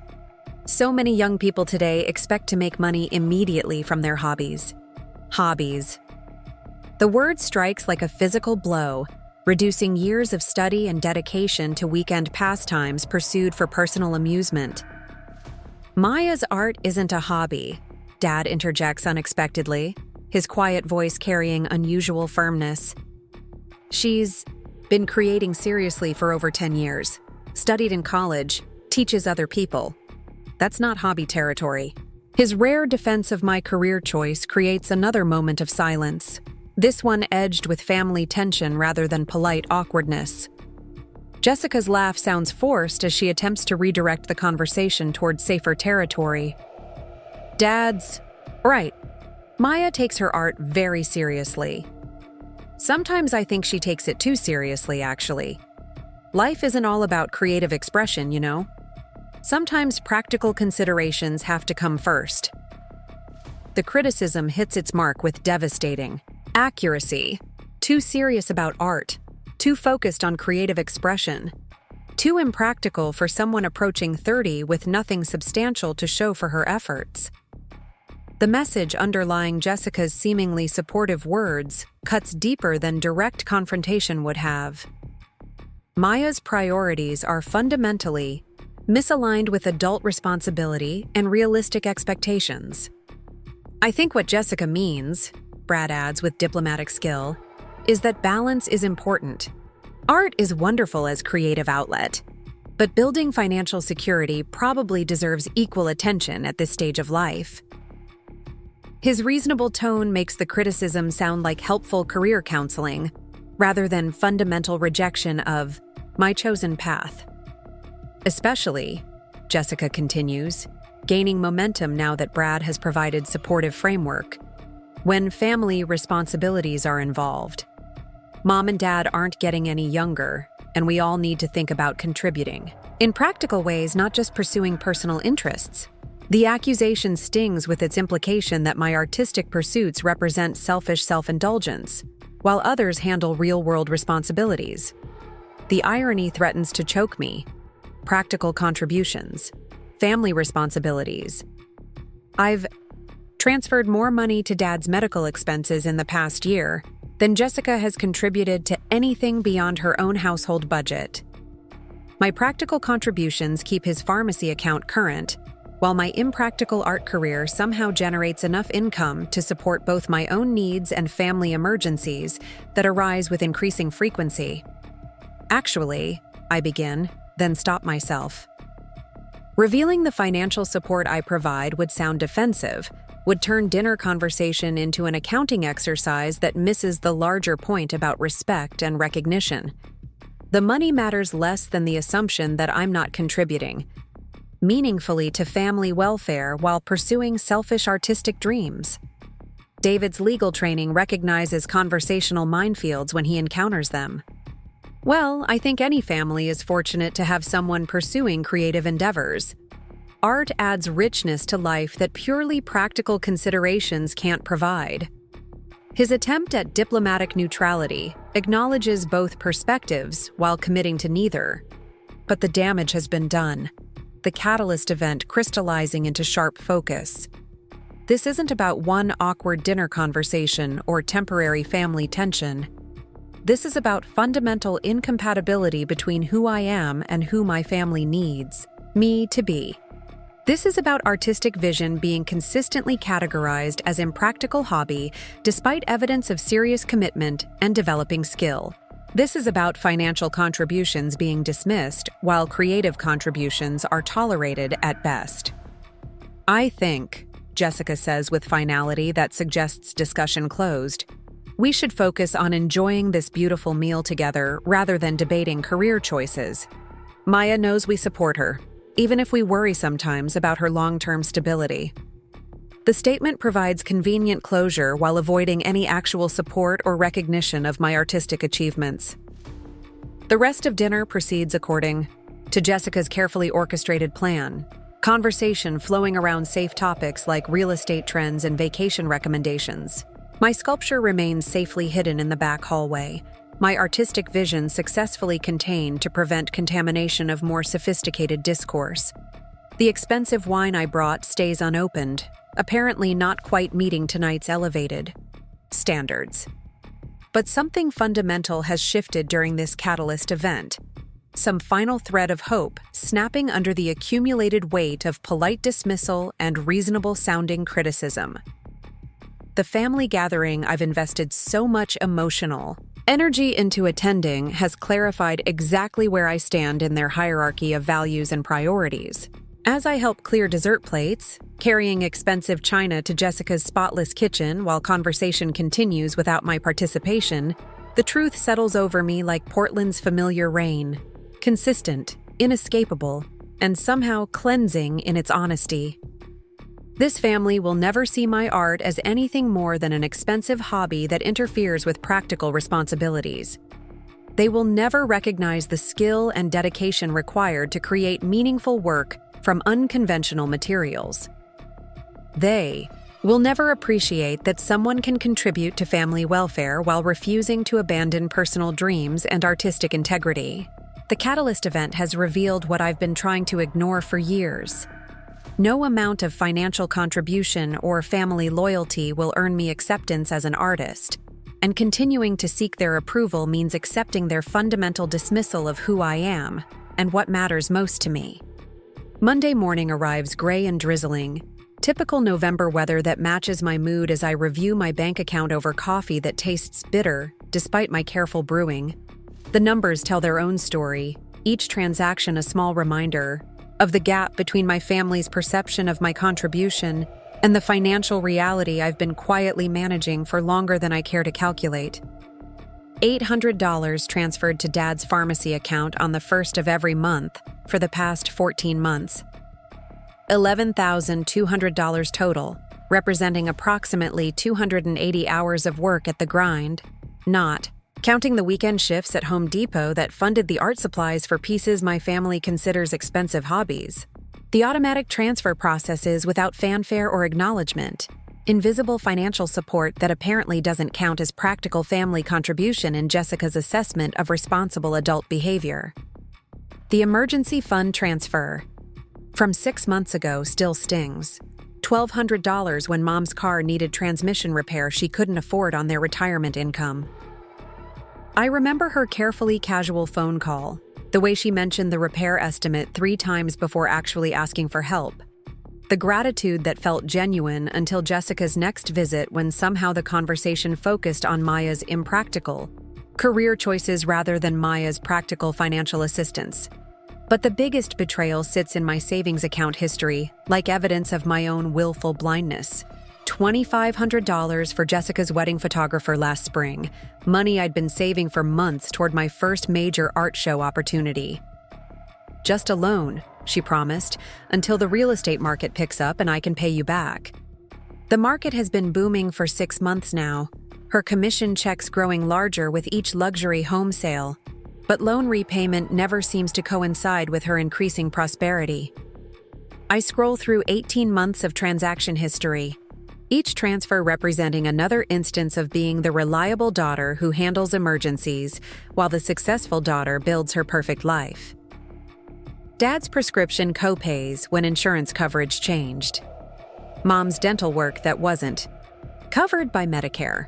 So many young people today expect to make money immediately from their hobbies. Hobbies. The word strikes like a physical blow, reducing years of study and dedication to weekend pastimes pursued for personal amusement. Maya's art isn't a hobby, Dad interjects unexpectedly, his quiet voice carrying unusual firmness. She's been creating seriously for over 10 years, studied in college, teaches other people. That's not hobby territory. His rare defense of my career choice creates another moment of silence, this one edged with family tension rather than polite awkwardness. Jessica's laugh sounds forced as she attempts to redirect the conversation toward safer territory. Dad's right. Maya takes her art very seriously. Sometimes I think she takes it too seriously, actually. Life isn't all about creative expression, you know? Sometimes practical considerations have to come first. The criticism hits its mark with devastating accuracy. Too serious about art, too focused on creative expression, too impractical for someone approaching 30 with nothing substantial to show for her efforts. The message underlying Jessica's seemingly supportive words cuts deeper than direct confrontation would have. Maya's priorities are fundamentally misaligned with adult responsibility and realistic expectations. I think what Jessica means, Brad adds with diplomatic skill, is that balance is important. Art is wonderful as creative outlet, but building financial security probably deserves equal attention at this stage of life. His reasonable tone makes the criticism sound like helpful career counseling, rather than fundamental rejection of my chosen path. Especially, Jessica continues, gaining momentum now that Brad has provided supportive framework, when family responsibilities are involved. Mom and Dad aren't getting any younger, and we all need to think about contributing. In practical ways, not just pursuing personal interests. The accusation stings with its implication that my artistic pursuits represent selfish self-indulgence, while others handle real-world responsibilities. The irony threatens to choke me. Practical contributions, family responsibilities. I've transferred more money to Dad's medical expenses in the past year than Jessica has contributed to anything beyond her own household budget. My practical contributions keep his pharmacy account current, while my impractical art career somehow generates enough income to support both my own needs and family emergencies that arise with increasing frequency. Actually, I begin, then stop myself. Revealing the financial support I provide would sound defensive, would turn dinner conversation into an accounting exercise that misses the larger point about respect and recognition. The money matters less than the assumption that I'm not contributing meaningfully to family welfare while pursuing selfish artistic dreams. David's legal training recognizes conversational minefields when he encounters them. Well, I think any family is fortunate to have someone pursuing creative endeavors. Art adds richness to life that purely practical considerations can't provide. His attempt at diplomatic neutrality acknowledges both perspectives while committing to neither. But the damage has been done. The catalyst event crystallizing into sharp focus. This isn't about one awkward dinner conversation or temporary family tension. This is about fundamental incompatibility between who I am and who my family needs me to be. This is about artistic vision being consistently categorized as impractical hobby despite evidence of serious commitment and developing skill. This is about financial contributions being dismissed while creative contributions are tolerated at best. I think, Jessica says with finality that suggests discussion closed. We should focus on enjoying this beautiful meal together rather than debating career choices. Maya knows we support her, even if we worry sometimes about her long-term stability. The statement provides convenient closure while avoiding any actual support or recognition of my artistic achievements. The rest of dinner proceeds according to Jessica's carefully orchestrated plan, conversation flowing around safe topics like real estate trends and vacation recommendations. My sculpture remains safely hidden in the back hallway, my artistic vision successfully contained to prevent contamination of more sophisticated discourse. The expensive wine I brought stays unopened, apparently not quite meeting tonight's elevated standards. But something fundamental has shifted during this catalyst event. Some final thread of hope snapping under the accumulated weight of polite dismissal and reasonable-sounding criticism. The family gathering I've invested so much emotional energy into attending has clarified exactly where I stand in their hierarchy of values and priorities. As I help clear dessert plates, carrying expensive china to Jessica's spotless kitchen while conversation continues without my participation, the truth settles over me like Portland's familiar rain, consistent, inescapable, and somehow cleansing in its honesty. This family will never see my art as anything more than an expensive hobby that interferes with practical responsibilities. They will never recognize the skill and dedication required to create meaningful work from unconventional materials. They will never appreciate that someone can contribute to family welfare while refusing to abandon personal dreams and artistic integrity. The Catalyst event has revealed what I've been trying to ignore for years. No amount of financial contribution or family loyalty will earn me acceptance as an artist, and continuing to seek their approval means accepting their fundamental dismissal of who I am and what matters most to me. Monday morning arrives gray and drizzling, typical November weather that matches my mood as I review my bank account over coffee that tastes bitter despite my careful brewing. The numbers tell their own story, each transaction a small reminder of the gap between my family's perception of my contribution and the financial reality I've been quietly managing for longer than I care to calculate. $800 transferred to Dad's pharmacy account on the first of every month for the past 14 months. $11,200 total, representing approximately 280 hours of work at the grind, not counting the weekend shifts at Home Depot that funded the art supplies for pieces my family considers expensive hobbies. The automatic transfer processes without fanfare or acknowledgement. Invisible financial support that apparently doesn't count as practical family contribution in Jessica's assessment of responsible adult behavior. The emergency fund transfer from 6 months ago still stings. $1,200 when Mom's car needed transmission repair she couldn't afford on their retirement income. I remember her carefully casual phone call, the way she mentioned the repair estimate 3 times before actually asking for help. The gratitude that felt genuine until Jessica's next visit when somehow the conversation focused on Maya's impractical career choices rather than Maya's practical financial assistance. But the biggest betrayal sits in my savings account history, like evidence of my own willful blindness. $2,500 for Jessica's wedding photographer last spring, money I'd been saving for months toward my first major art show opportunity. Just a loan, she promised, until the real estate market picks up and I can pay you back. The market has been booming for 6 months now, her commission checks growing larger with each luxury home sale, but loan repayment never seems to coincide with her increasing prosperity. I scroll through 18 months of transaction history, each transfer representing another instance of being the reliable daughter who handles emergencies, while the successful daughter builds her perfect life. Dad's prescription co-pays when insurance coverage changed. Mom's dental work that wasn't covered by Medicare.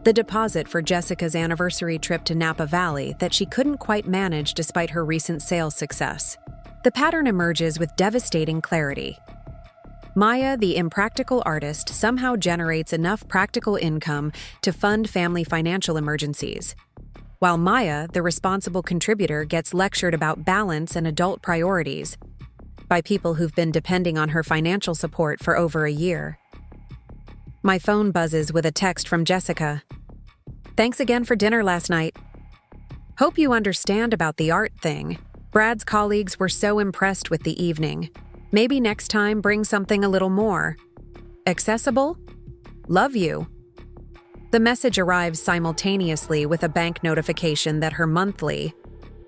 The deposit for Jessica's anniversary trip to Napa Valley that she couldn't quite manage despite her recent sales success. The pattern emerges with devastating clarity. Maya, the impractical artist, somehow generates enough practical income to fund family financial emergencies, while Maya, the responsible contributor, gets lectured about balance and adult priorities. by people who've been depending on her financial support for over a year. My phone buzzes with a text from Jessica. "Thanks again for dinner last night. Hope you understand about the art thing. Brad's colleagues were so impressed with the evening. Maybe next time bring something a little more accessible? Love you." The message arrives simultaneously with a bank notification that her monthly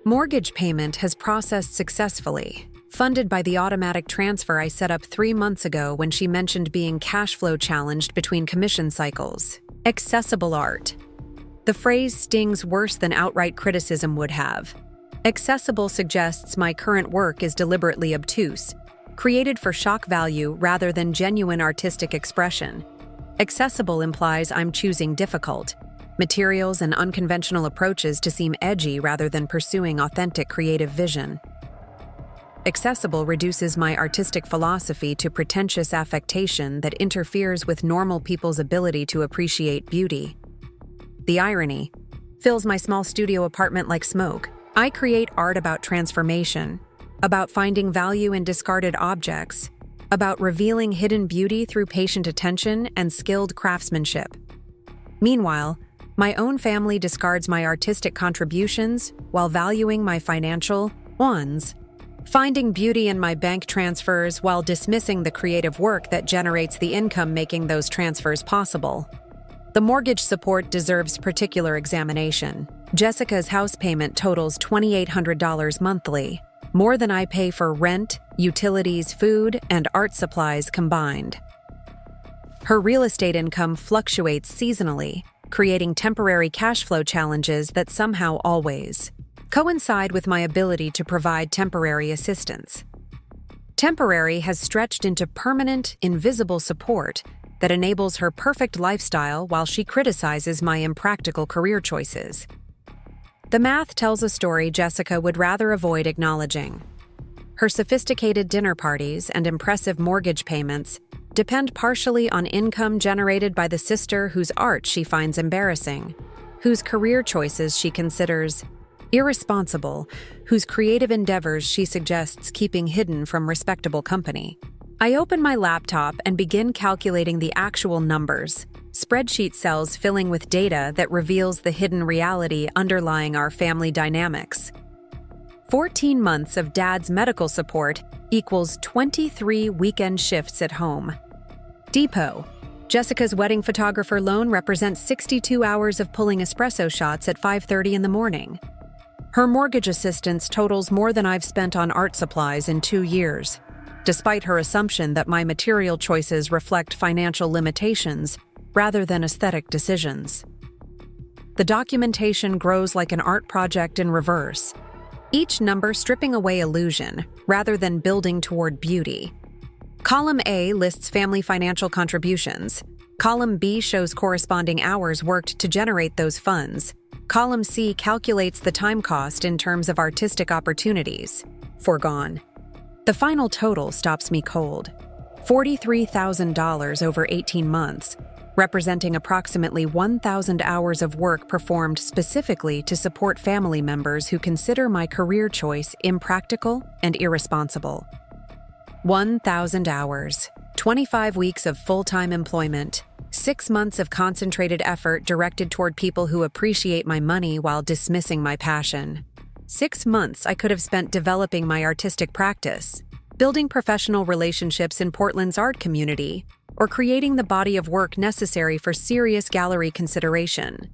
mortgage payment has processed successfully, funded by the automatic transfer I set up 3 months ago when she mentioned being cash flow challenged between commission cycles. Accessible art. The phrase stings worse than outright criticism would have. Accessible suggests my current work is deliberately obtuse, created for shock value rather than genuine artistic expression. Accessible implies I'm choosing difficult materials and unconventional approaches to seem edgy rather than pursuing authentic creative vision. Accessible reduces my artistic philosophy to pretentious affectation that interferes with normal people's ability to appreciate beauty. The irony fills my small studio apartment like smoke. I create art about transformation, about finding value in discarded objects, about revealing hidden beauty through patient attention and skilled craftsmanship. Meanwhile, my own family discards my artistic contributions while valuing my financial ones, finding beauty in my bank transfers while dismissing the creative work that generates the income making those transfers possible. The mortgage support deserves particular examination. Jessica's house payment totals $2,800 monthly, more than I pay for rent, utilities, food, and art supplies combined. Her real estate income fluctuates seasonally, creating temporary cash flow challenges that somehow always coincide with my ability to provide temporary assistance. Temporary has stretched into permanent, invisible support that enables her perfect lifestyle while she criticizes my impractical career choices. The math tells a story Jessica would rather avoid acknowledging. Her sophisticated dinner parties and impressive mortgage payments depend partially on income generated by the sister whose art she finds embarrassing, whose career choices she considers irresponsible, whose creative endeavors she suggests keeping hidden from respectable company. I open my laptop and begin calculating the actual numbers, spreadsheet cells filling with data that reveals the hidden reality underlying our family dynamics. 14 months of Dad's medical support equals 23 weekend shifts at home. Depot. Jessica's wedding photographer loan represents 62 hours of pulling espresso shots at 5:30 in the morning. Her mortgage assistance totals more than I've spent on art supplies in 2 years, despite her assumption that my material choices reflect financial limitations rather than aesthetic decisions. The documentation grows like an art project in reverse, each number stripping away illusion rather than building toward beauty. Column A lists family financial contributions. Column B shows corresponding hours worked to generate those funds. Column C calculates the time cost in terms of artistic opportunities foregone. The final total stops me cold. $43,000 over 18 months, representing approximately 1,000 hours of work performed specifically to support family members who consider my career choice impractical and irresponsible. 1,000 hours, 25 weeks of full-time employment, 6 months of concentrated effort directed toward people who appreciate my money while dismissing my passion. 6 months I could have spent developing my artistic practice, building professional relationships in Portland's art community, or creating the body of work necessary for serious gallery consideration.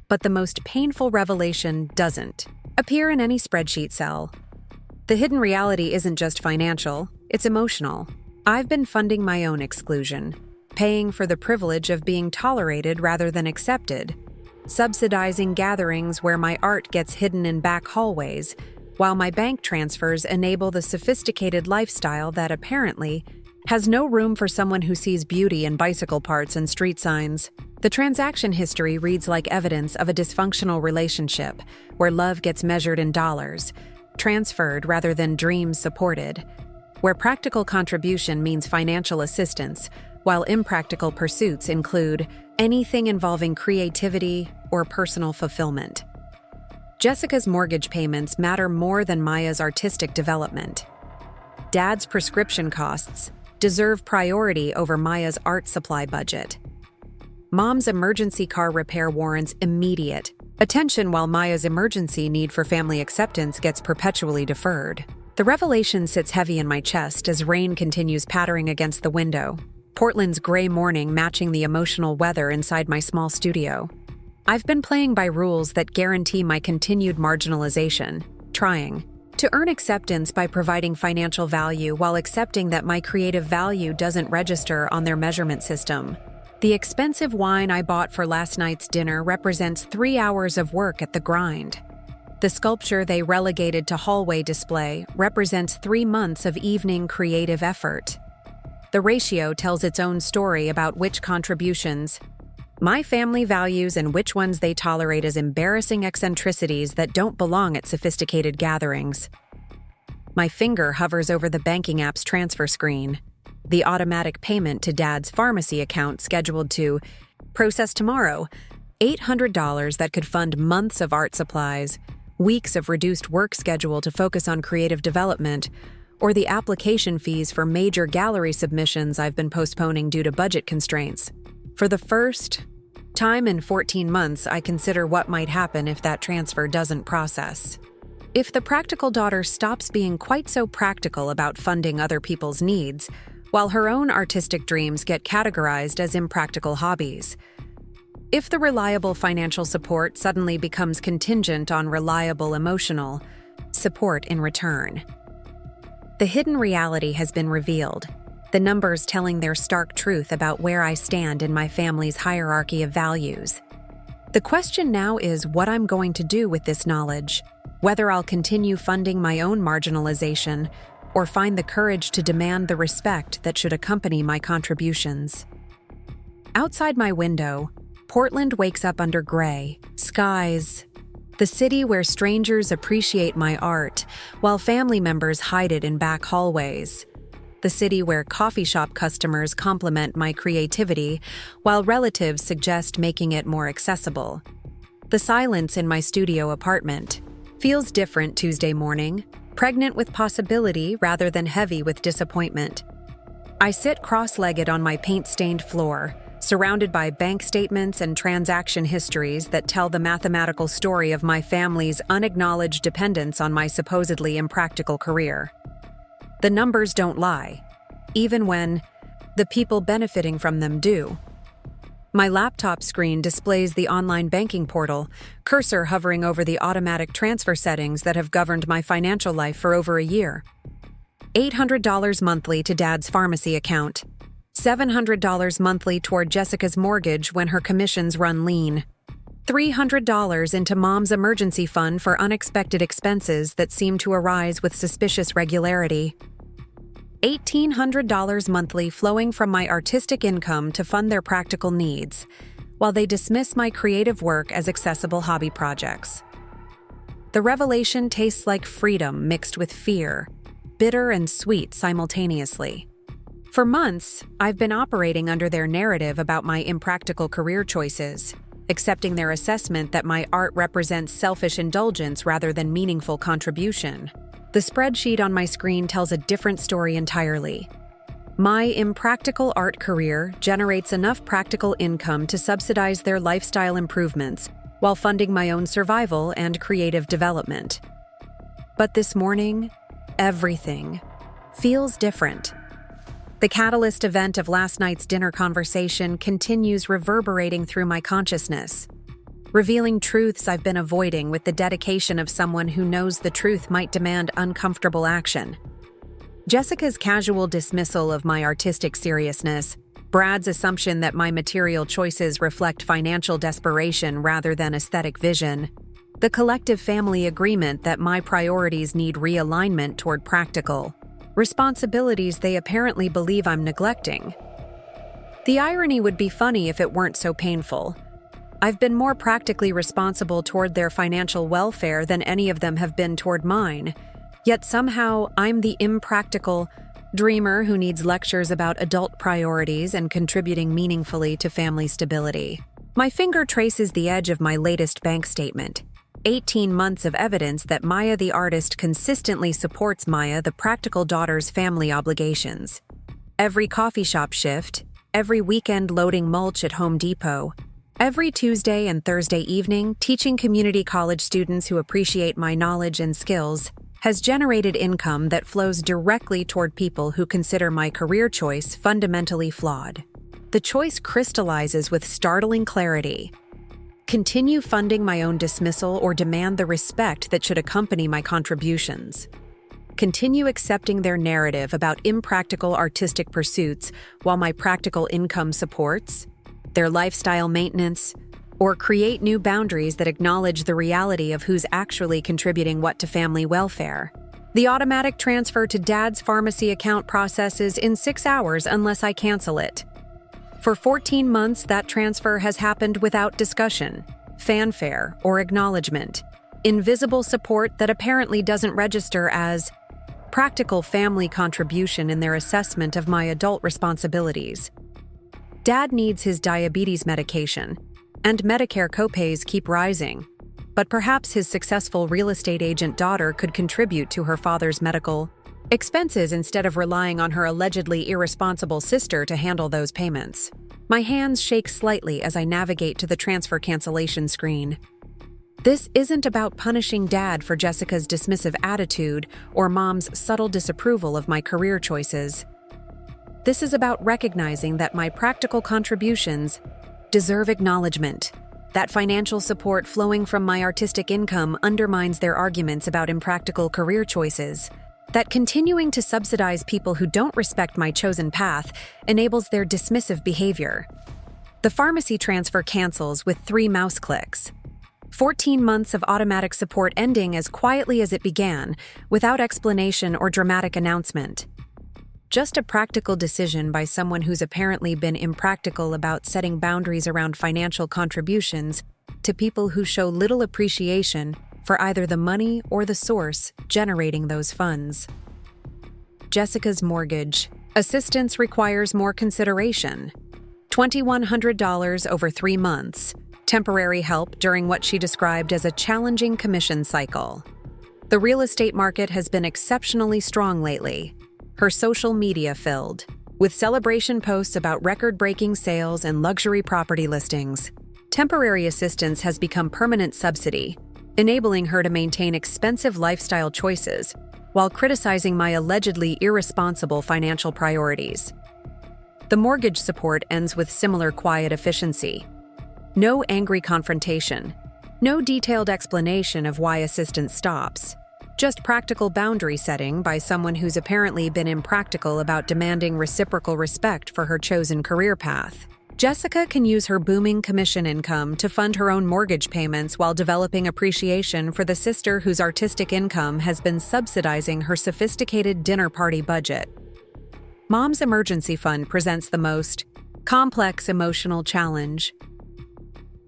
But the most painful revelation doesn't appear in any spreadsheet cell. The hidden reality isn't just financial, it's emotional. I've been funding my own exclusion, paying for the privilege of being tolerated rather than accepted, subsidizing gatherings where my art gets hidden in back hallways, while my bank transfers enable the sophisticated lifestyle that apparently has no room for someone who sees beauty in bicycle parts and street signs. The transaction history reads like evidence of a dysfunctional relationship where love gets measured in dollars, transferred rather than dreams supported, where practical contribution means financial assistance, while impractical pursuits include anything involving creativity or personal fulfillment. Jessica's mortgage payments matter more than Maya's artistic development. Dad's prescription costs deserve priority over Maya's art supply budget. Mom's emergency car repair warrants immediate attention while Maya's emergency need for family acceptance gets perpetually deferred. The revelation sits heavy in my chest as rain continues pattering against the window, Portland's gray morning matching the emotional weather inside my small studio. I've been playing by rules that guarantee my continued marginalization, trying to earn acceptance by providing financial value while accepting that my creative value doesn't register on their measurement system. The expensive wine I bought for last night's dinner represents 3 hours of work at the grind. The sculpture they relegated to hallway display represents 3 months of evening creative effort. The ratio tells its own story about which contributions my family values and which ones they tolerate as embarrassing eccentricities that don't belong at sophisticated gatherings. My finger hovers over the banking app's transfer screen. The automatic payment to Dad's pharmacy account scheduled to process tomorrow. $800 that could fund months of art supplies, weeks of reduced work schedule to focus on creative development, or the application fees for major gallery submissions I've been postponing due to budget constraints. For the first time in 14 months, I consider what might happen if that transfer doesn't process. If the practical daughter stops being quite so practical about funding other people's needs, while her own artistic dreams get categorized as impractical hobbies. If the reliable financial support suddenly becomes contingent on reliable emotional support in return. The hidden reality has been revealed, the numbers telling their stark truth about where I stand in my family's hierarchy of values. The question now is what I'm going to do with this knowledge, whether I'll continue funding my own marginalization or find the courage to demand the respect that should accompany my contributions. Outside my window, Portland wakes up under gray skies, the city where strangers appreciate my art while family members hide it in back hallways, the city where coffee shop customers compliment my creativity while relatives suggest making it more accessible. The silence in my studio apartment feels different Tuesday morning, pregnant with possibility rather than heavy with disappointment. I sit cross-legged on my paint-stained floor, surrounded by bank statements and transaction histories that tell the mathematical story of my family's unacknowledged dependence on my supposedly impractical career. The numbers don't lie, even when the people benefiting from them do. My laptop screen displays the online banking portal, cursor hovering over the automatic transfer settings that have governed my financial life for over a year. $800 monthly to Dad's pharmacy account. $700 monthly toward Jessica's mortgage when her commissions run lean. $300 into Mom's emergency fund for unexpected expenses that seem to arise with suspicious regularity. $1,800 monthly flowing from my artistic income to fund their practical needs, while they dismiss my creative work as accessible hobby projects. The revelation tastes like freedom mixed with fear, bitter and sweet simultaneously. For months, I've been operating under their narrative about my impractical career choices, accepting their assessment that my art represents selfish indulgence rather than meaningful contribution. The spreadsheet on my screen tells a different story entirely. My impractical art career generates enough practical income to subsidize their lifestyle improvements while funding my own survival and creative development. But this morning, everything feels different. The catalyst event of last night's dinner conversation continues reverberating through my consciousness, revealing truths I've been avoiding with the dedication of someone who knows the truth might demand uncomfortable action. Jessica's casual dismissal of my artistic seriousness, Brad's assumption that my material choices reflect financial desperation rather than aesthetic vision, the collective family agreement that my priorities need realignment toward practical responsibilities they apparently believe I'm neglecting. The irony would be funny if it weren't so painful. I've been more practically responsible toward their financial welfare than any of them have been toward mine, yet somehow I'm the impractical dreamer who needs lectures about adult priorities and contributing meaningfully to family stability. My finger traces the edge of my latest bank statement. 18 months of evidence that Maya the artist consistently supports Maya the practical daughter's family obligations. Every coffee shop shift, every weekend loading mulch at Home Depot, every Tuesday and Thursday evening teaching community college students who appreciate my knowledge and skills has generated income that flows directly toward people who consider my career choice fundamentally flawed. The choice crystallizes with startling clarity. Continue funding my own dismissal or demand the respect that should accompany my contributions. Continue accepting their narrative about impractical artistic pursuits while my practical income supports their lifestyle maintenance, or create new boundaries that acknowledge the reality of who's actually contributing what to family welfare. The automatic transfer to Dad's pharmacy account processes in 6 hours unless I cancel it. For 14 months, that transfer has happened without discussion, fanfare, or acknowledgement. Invisible support that apparently doesn't register as practical family contribution in their assessment of my adult responsibilities. Dad needs his diabetes medication, and Medicare copays keep rising, but perhaps his successful real estate agent daughter could contribute to her father's medical expenses instead of relying on her allegedly irresponsible sister to handle those payments. My hands shake slightly as I navigate to the transfer cancellation screen. This isn't about punishing Dad for Jessica's dismissive attitude or Mom's subtle disapproval of my career choices. This is about recognizing that my practical contributions deserve acknowledgement, that financial support flowing from my artistic income undermines their arguments about impractical career choices, that continuing to subsidize people who don't respect my chosen path enables their dismissive behavior. The pharmacy transfer cancels with 3 mouse clicks. 14 months of automatic support ending as quietly as it began, without explanation or dramatic announcement. Just a practical decision by someone who's apparently been impractical about setting boundaries around financial contributions to people who show little appreciation for either the money or the source generating those funds. Jessica's mortgage. Assistance requires more consideration. $2,100 over 3 months. Temporary help during what she described as a challenging commission cycle. The real estate market has been exceptionally strong lately. Her social media filled, with celebration posts about record-breaking sales and luxury property listings. Temporary assistance has become permanent subsidy, enabling her to maintain expensive lifestyle choices while criticizing my allegedly irresponsible financial priorities. The mortgage support ends with similar quiet efficiency. No angry confrontation, no detailed explanation of why assistance stops. Just practical boundary setting by someone who's apparently been impractical about demanding reciprocal respect for her chosen career path. Jessica can use her booming commission income to fund her own mortgage payments while developing appreciation for the sister whose artistic income has been subsidizing her sophisticated dinner party budget. Mom's emergency fund presents the most complex emotional challenge.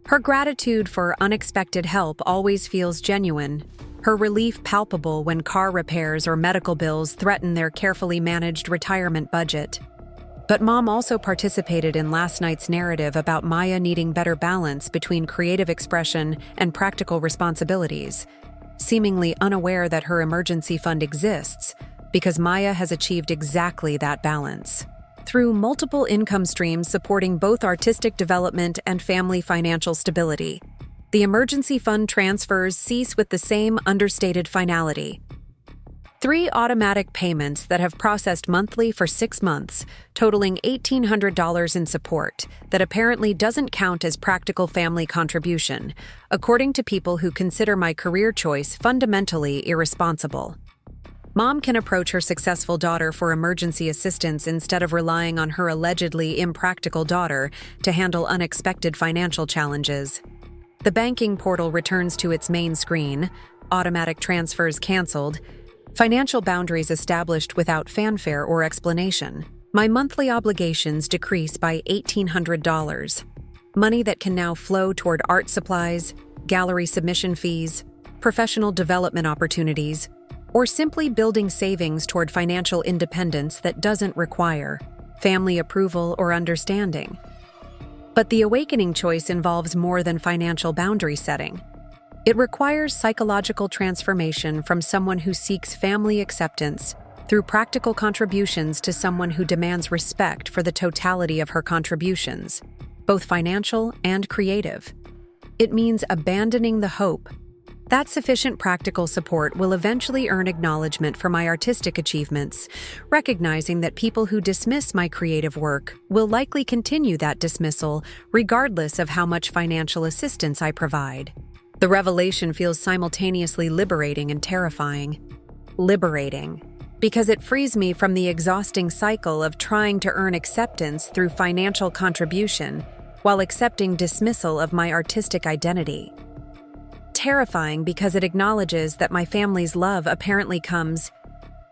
Her gratitude for unexpected help always feels genuine. Her relief palpable when car repairs or medical bills threaten their carefully managed retirement budget. But Mom also participated in last night's narrative about Maya needing better balance between creative expression and practical responsibilities, seemingly unaware that her emergency fund exists because Maya has achieved exactly that balance. Through multiple income streams supporting both artistic development and family financial stability, the emergency fund transfers cease with the same understated finality. 3 automatic payments that have processed monthly for 6 months, totaling $1,800 in support, that apparently doesn't count as practical family contribution, according to people who consider my career choice fundamentally irresponsible. Mom can approach her successful daughter for emergency assistance instead of relying on her allegedly impractical daughter to handle unexpected financial challenges. The banking portal returns to its main screen, automatic transfers canceled, financial boundaries established without fanfare or explanation. My monthly obligations decrease by $1,800, money that can now flow toward art supplies, gallery submission fees, professional development opportunities, or simply building savings toward financial independence that doesn't require family approval or understanding. But the awakening choice involves more than financial boundary setting. It requires psychological transformation from someone who seeks family acceptance through practical contributions to someone who demands respect for the totality of her contributions, both financial and creative. It means abandoning the hope that sufficient practical support will eventually earn acknowledgement for my artistic achievements, recognizing that people who dismiss my creative work will likely continue that dismissal regardless of how much financial assistance I provide. The revelation feels simultaneously liberating and terrifying. Liberating, because it frees me from the exhausting cycle of trying to earn acceptance through financial contribution while accepting dismissal of my artistic identity. Terrifying because it acknowledges that my family's love apparently comes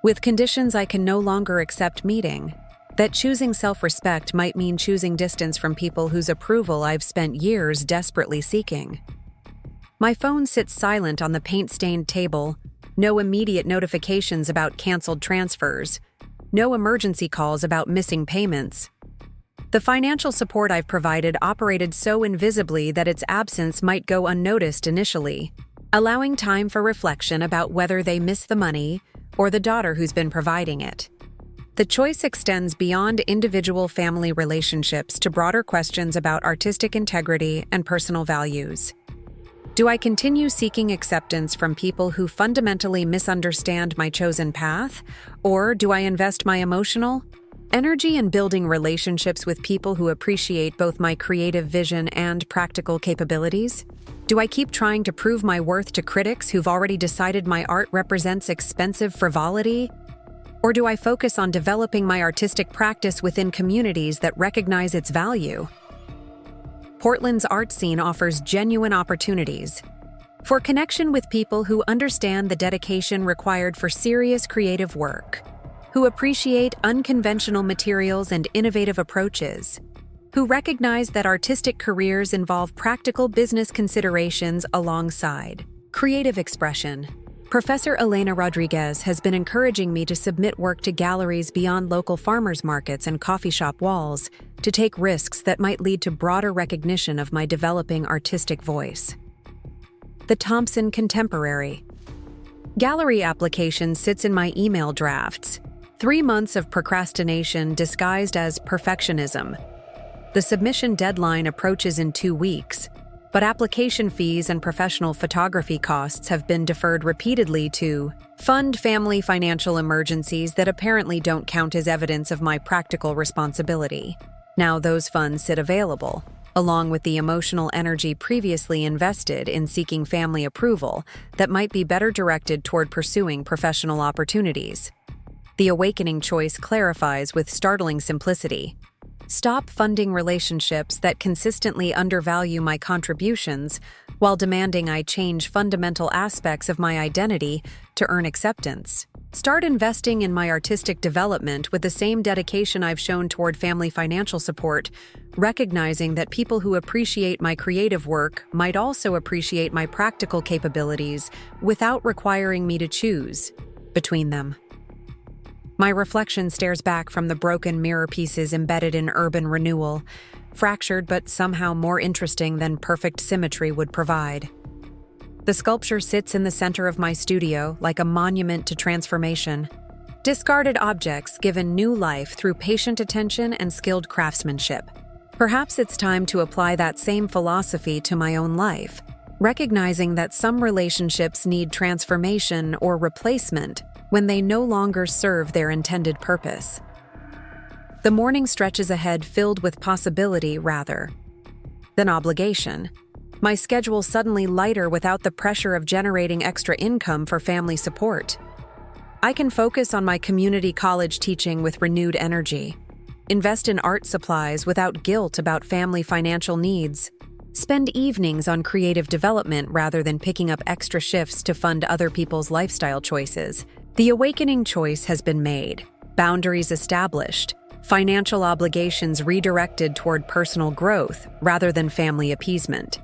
with conditions I can no longer accept meeting, that choosing self-respect might mean choosing distance from people whose approval I've spent years desperately seeking. My phone sits silent on the paint-stained table, no immediate notifications about canceled transfers, no emergency calls about missing payments. The financial support I've provided operated so invisibly that its absence might go unnoticed initially, allowing time for reflection about whether they miss the money or the daughter who's been providing it. The choice extends beyond individual family relationships to broader questions about artistic integrity and personal values. Do I continue seeking acceptance from people who fundamentally misunderstand my chosen path, or do I invest my emotional energy in building relationships with people who appreciate both my creative vision and practical capabilities? Do I keep trying to prove my worth to critics who've already decided my art represents expensive frivolity? Or do I focus on developing my artistic practice within communities that recognize its value? Portland's art scene offers genuine opportunities for connection with people who understand the dedication required for serious creative work, who appreciate unconventional materials and innovative approaches, who recognize that artistic careers involve practical business considerations alongside creative expression. Professor Elena Rodriguez has been encouraging me to submit work to galleries beyond local farmers markets and coffee shop walls to take risks that might lead to broader recognition of my developing artistic voice. The Thompson Contemporary gallery application sits in my email drafts. 3 months of procrastination disguised as perfectionism. The submission deadline approaches in 2 weeks, but application fees and professional photography costs have been deferred repeatedly to fund family financial emergencies that apparently don't count as evidence of my practical responsibility. Now those funds sit available, along with the emotional energy previously invested in seeking family approval that might be better directed toward pursuing professional opportunities. The awakening choice clarifies with startling simplicity. Stop funding relationships that consistently undervalue my contributions while demanding I change fundamental aspects of my identity to earn acceptance. Start investing in my artistic development with the same dedication I've shown toward family financial support, recognizing that people who appreciate my creative work might also appreciate my practical capabilities without requiring me to choose between them. My reflection stares back from the broken mirror pieces embedded in urban renewal, fractured but somehow more interesting than perfect symmetry would provide. The sculpture sits in the center of my studio like a monument to transformation. Discarded objects given new life through patient attention and skilled craftsmanship. Perhaps it's time to apply that same philosophy to my own life, recognizing that some relationships need transformation or replacement when they no longer serve their intended purpose. The morning stretches ahead filled with possibility rather than obligation. My schedule suddenly lighter without the pressure of generating extra income for family support. I can focus on my community college teaching with renewed energy, invest in art supplies without guilt about family financial needs, spend evenings on creative development rather than picking up extra shifts to fund other people's lifestyle choices. The awakening choice has been made, boundaries established, financial obligations redirected toward personal growth rather than family appeasement.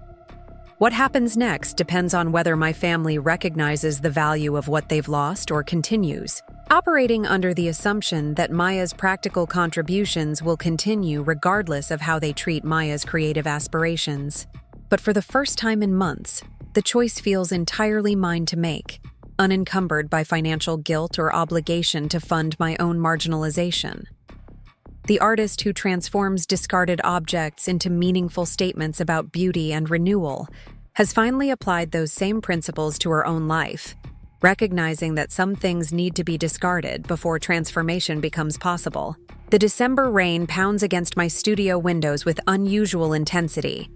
What happens next depends on whether my family recognizes the value of what they've lost or continues, operating under the assumption that Maya's practical contributions will continue regardless of how they treat Maya's creative aspirations. But for the first time in months, the choice feels entirely mine to make, unencumbered by financial guilt or obligation to fund my own marginalization. The artist who transforms discarded objects into meaningful statements about beauty and renewal has finally applied those same principles to her own life, recognizing that some things need to be discarded before transformation becomes possible. The December rain pounds against my studio windows with unusual intensity,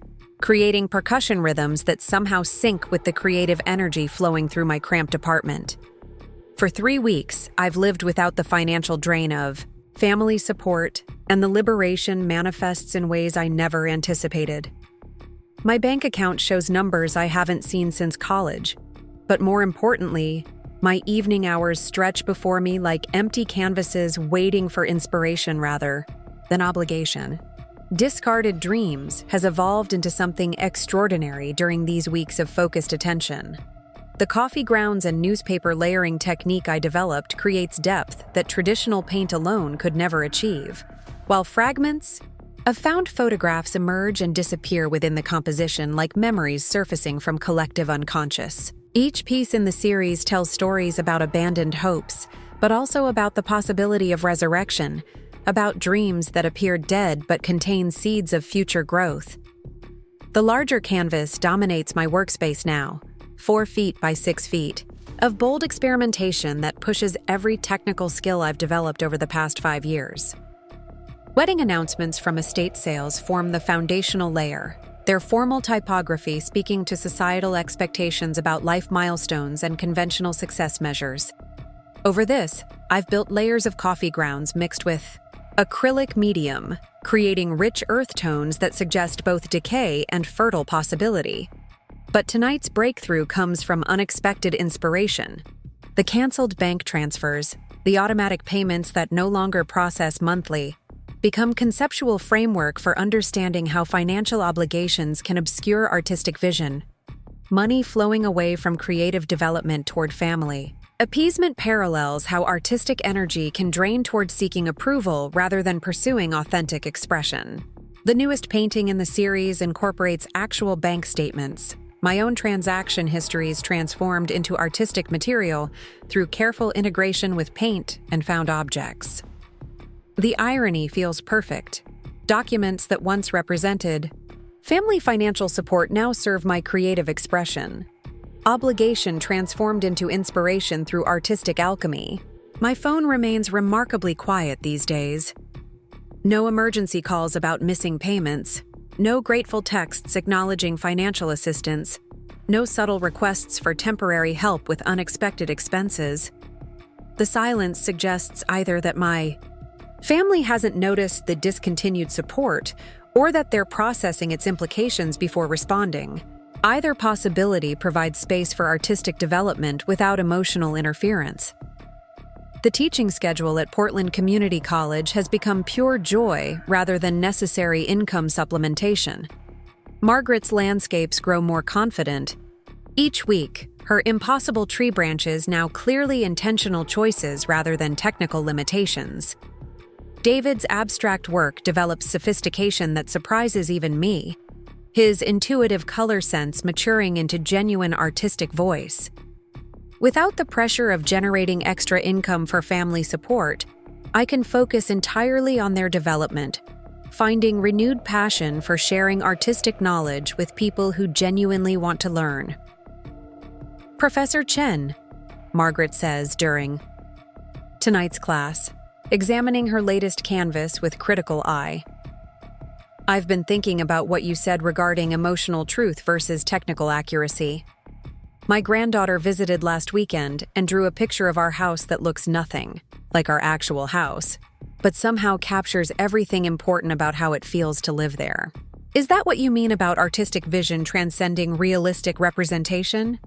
creating percussion rhythms that somehow sync with the creative energy flowing through my cramped apartment. For 3 weeks, I've lived without the financial drain of family support, and the liberation manifests in ways I never anticipated. My bank account shows numbers I haven't seen since college, but more importantly, my evening hours stretch before me like empty canvases waiting for inspiration rather than obligation. Discarded Dreams has evolved into something extraordinary during these weeks of focused attention. The coffee grounds and newspaper layering technique I developed creates depth that traditional paint alone could never achieve, while fragments of found photographs emerge and disappear within the composition like memories surfacing from collective unconscious. Each piece in the series tells stories about abandoned hopes, but also about the possibility of resurrection, about dreams that appear dead but contain seeds of future growth. The larger canvas dominates my workspace now, 4 feet by 6 feet, of bold experimentation that pushes every technical skill I've developed over the past 5 years. Wedding announcements from estate sales form the foundational layer, their formal typography speaking to societal expectations about life milestones and conventional success measures. Over this, I've built layers of coffee grounds mixed with acrylic medium, creating rich earth tones that suggest both decay and fertile possibility. But tonight's breakthrough comes from unexpected inspiration. The canceled bank transfers, the automatic payments that no longer process monthly, become conceptual framework for understanding how financial obligations can obscure artistic vision. Money flowing away from creative development toward family. Appeasement parallels how artistic energy can drain toward seeking approval rather than pursuing authentic expression. The newest painting in the series incorporates actual bank statements, my own transaction histories transformed into artistic material through careful integration with paint and found objects. The irony feels perfect. Documents that once represented family financial support now serve my creative expression. Obligation transformed into inspiration through artistic alchemy. My phone remains remarkably quiet these days. No emergency calls about missing payments. No grateful texts acknowledging financial assistance. No subtle requests for temporary help with unexpected expenses. The silence suggests either that my family hasn't noticed the discontinued support or that they're processing its implications before responding. Either possibility provides space for artistic development without emotional interference. The teaching schedule at Portland Community College has become pure joy rather than necessary income supplementation. Margaret's landscapes grow more confident. Each week, her impossible tree branches now clearly intentional choices rather than technical limitations. David's abstract work develops sophistication that surprises even me, his intuitive color sense maturing into genuine artistic voice. Without the pressure of generating extra income for family support, I can focus entirely on their development, finding renewed passion for sharing artistic knowledge with people who genuinely want to learn. Professor Chen, Margaret says during tonight's class, examining her latest canvas with critical eye. I've been thinking about what you said regarding emotional truth versus technical accuracy. My granddaughter visited last weekend and drew a picture of our house that looks nothing like our actual house, but somehow captures everything important about how it feels to live there. Is that what you mean about artistic vision transcending realistic representation?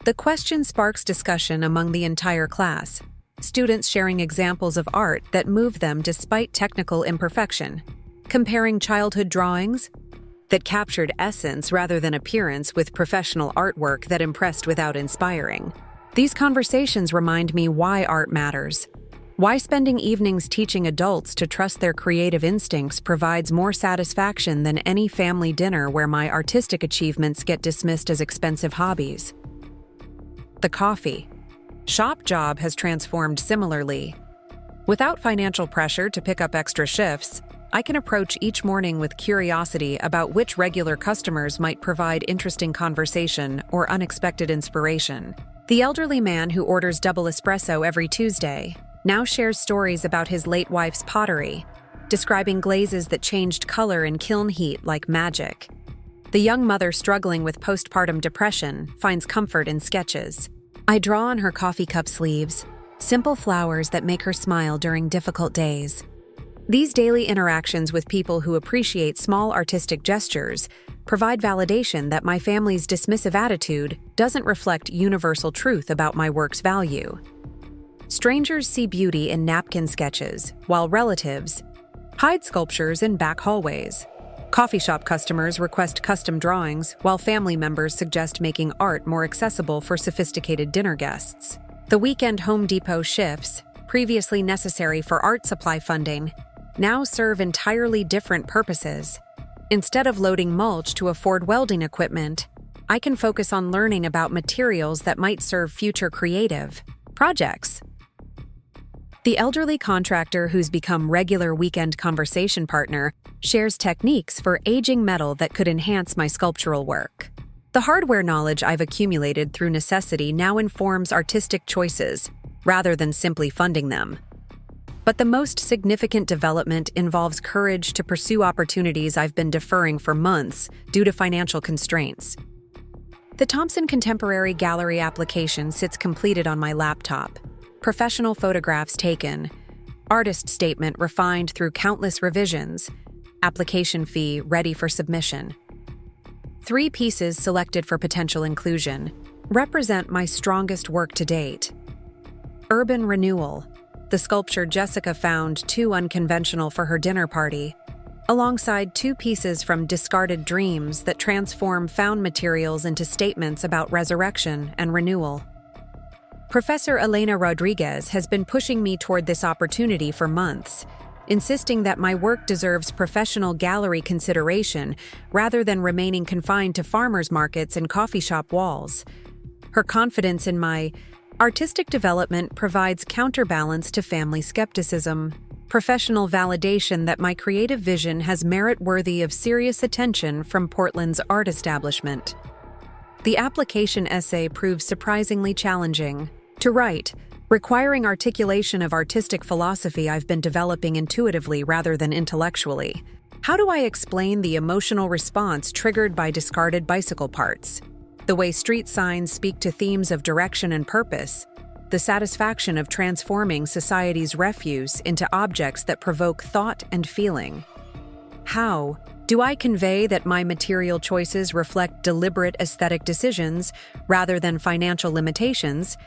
The question sparks discussion among the entire class, students sharing examples of art that move them despite technical imperfection, comparing childhood drawings that captured essence rather than appearance with professional artwork that impressed without inspiring. These conversations remind me why art matters. Why spending evenings teaching adults to trust their creative instincts provides more satisfaction than any family dinner where my artistic achievements get dismissed as expensive hobbies. The coffee shop job has transformed similarly. Without financial pressure to pick up extra shifts, I can approach each morning with curiosity about which regular customers might provide interesting conversation or unexpected inspiration. The elderly man who orders double espresso every Tuesday now shares stories about his late wife's pottery, describing glazes that changed color in kiln heat like magic. The young mother struggling with postpartum depression finds comfort in sketches. I draw on her coffee cup sleeves, simple flowers that make her smile during difficult days. These daily interactions with people who appreciate small artistic gestures provide validation that my family's dismissive attitude doesn't reflect universal truth about my work's value. Strangers see beauty in napkin sketches, while relatives hide sculptures in back hallways. Coffee shop customers request custom drawings, while family members suggest making art more accessible for sophisticated dinner guests. The weekend Home Depot shifts, previously necessary for art supply funding, now serve entirely different purposes. Instead of loading mulch to afford welding equipment, I can focus on learning about materials that might serve future creative projects. The elderly contractor who's become regular weekend conversation partner shares techniques for aging metal that could enhance my sculptural work. The hardware knowledge I've accumulated through necessity now informs artistic choices, rather than simply funding them. But the most significant development involves courage to pursue opportunities I've been deferring for months due to financial constraints. The Thompson Contemporary Gallery application sits completed on my laptop. Professional photographs taken, artist statement refined through countless revisions, application fee ready for submission. 3 pieces selected for potential inclusion represent my strongest work to date. Urban Renewal, the sculpture Jessica found too unconventional for her dinner party, alongside 2 pieces from Discarded Dreams that transform found materials into statements about resurrection and renewal. Professor Elena Rodriguez has been pushing me toward this opportunity for months, insisting that my work deserves professional gallery consideration rather than remaining confined to farmers markets and coffee shop walls. Her confidence in my artistic development provides counterbalance to family skepticism, professional validation that my creative vision has merit worthy of serious attention from Portland's art establishment. The application essay proves surprisingly challenging to write, requiring articulation of artistic philosophy I've been developing intuitively rather than intellectually. How do I explain the emotional response triggered by discarded bicycle parts? The way street signs speak to themes of direction and purpose, the satisfaction of transforming society's refuse into objects that provoke thought and feeling. How do I convey that my material choices reflect deliberate aesthetic decisions rather than financial limitations,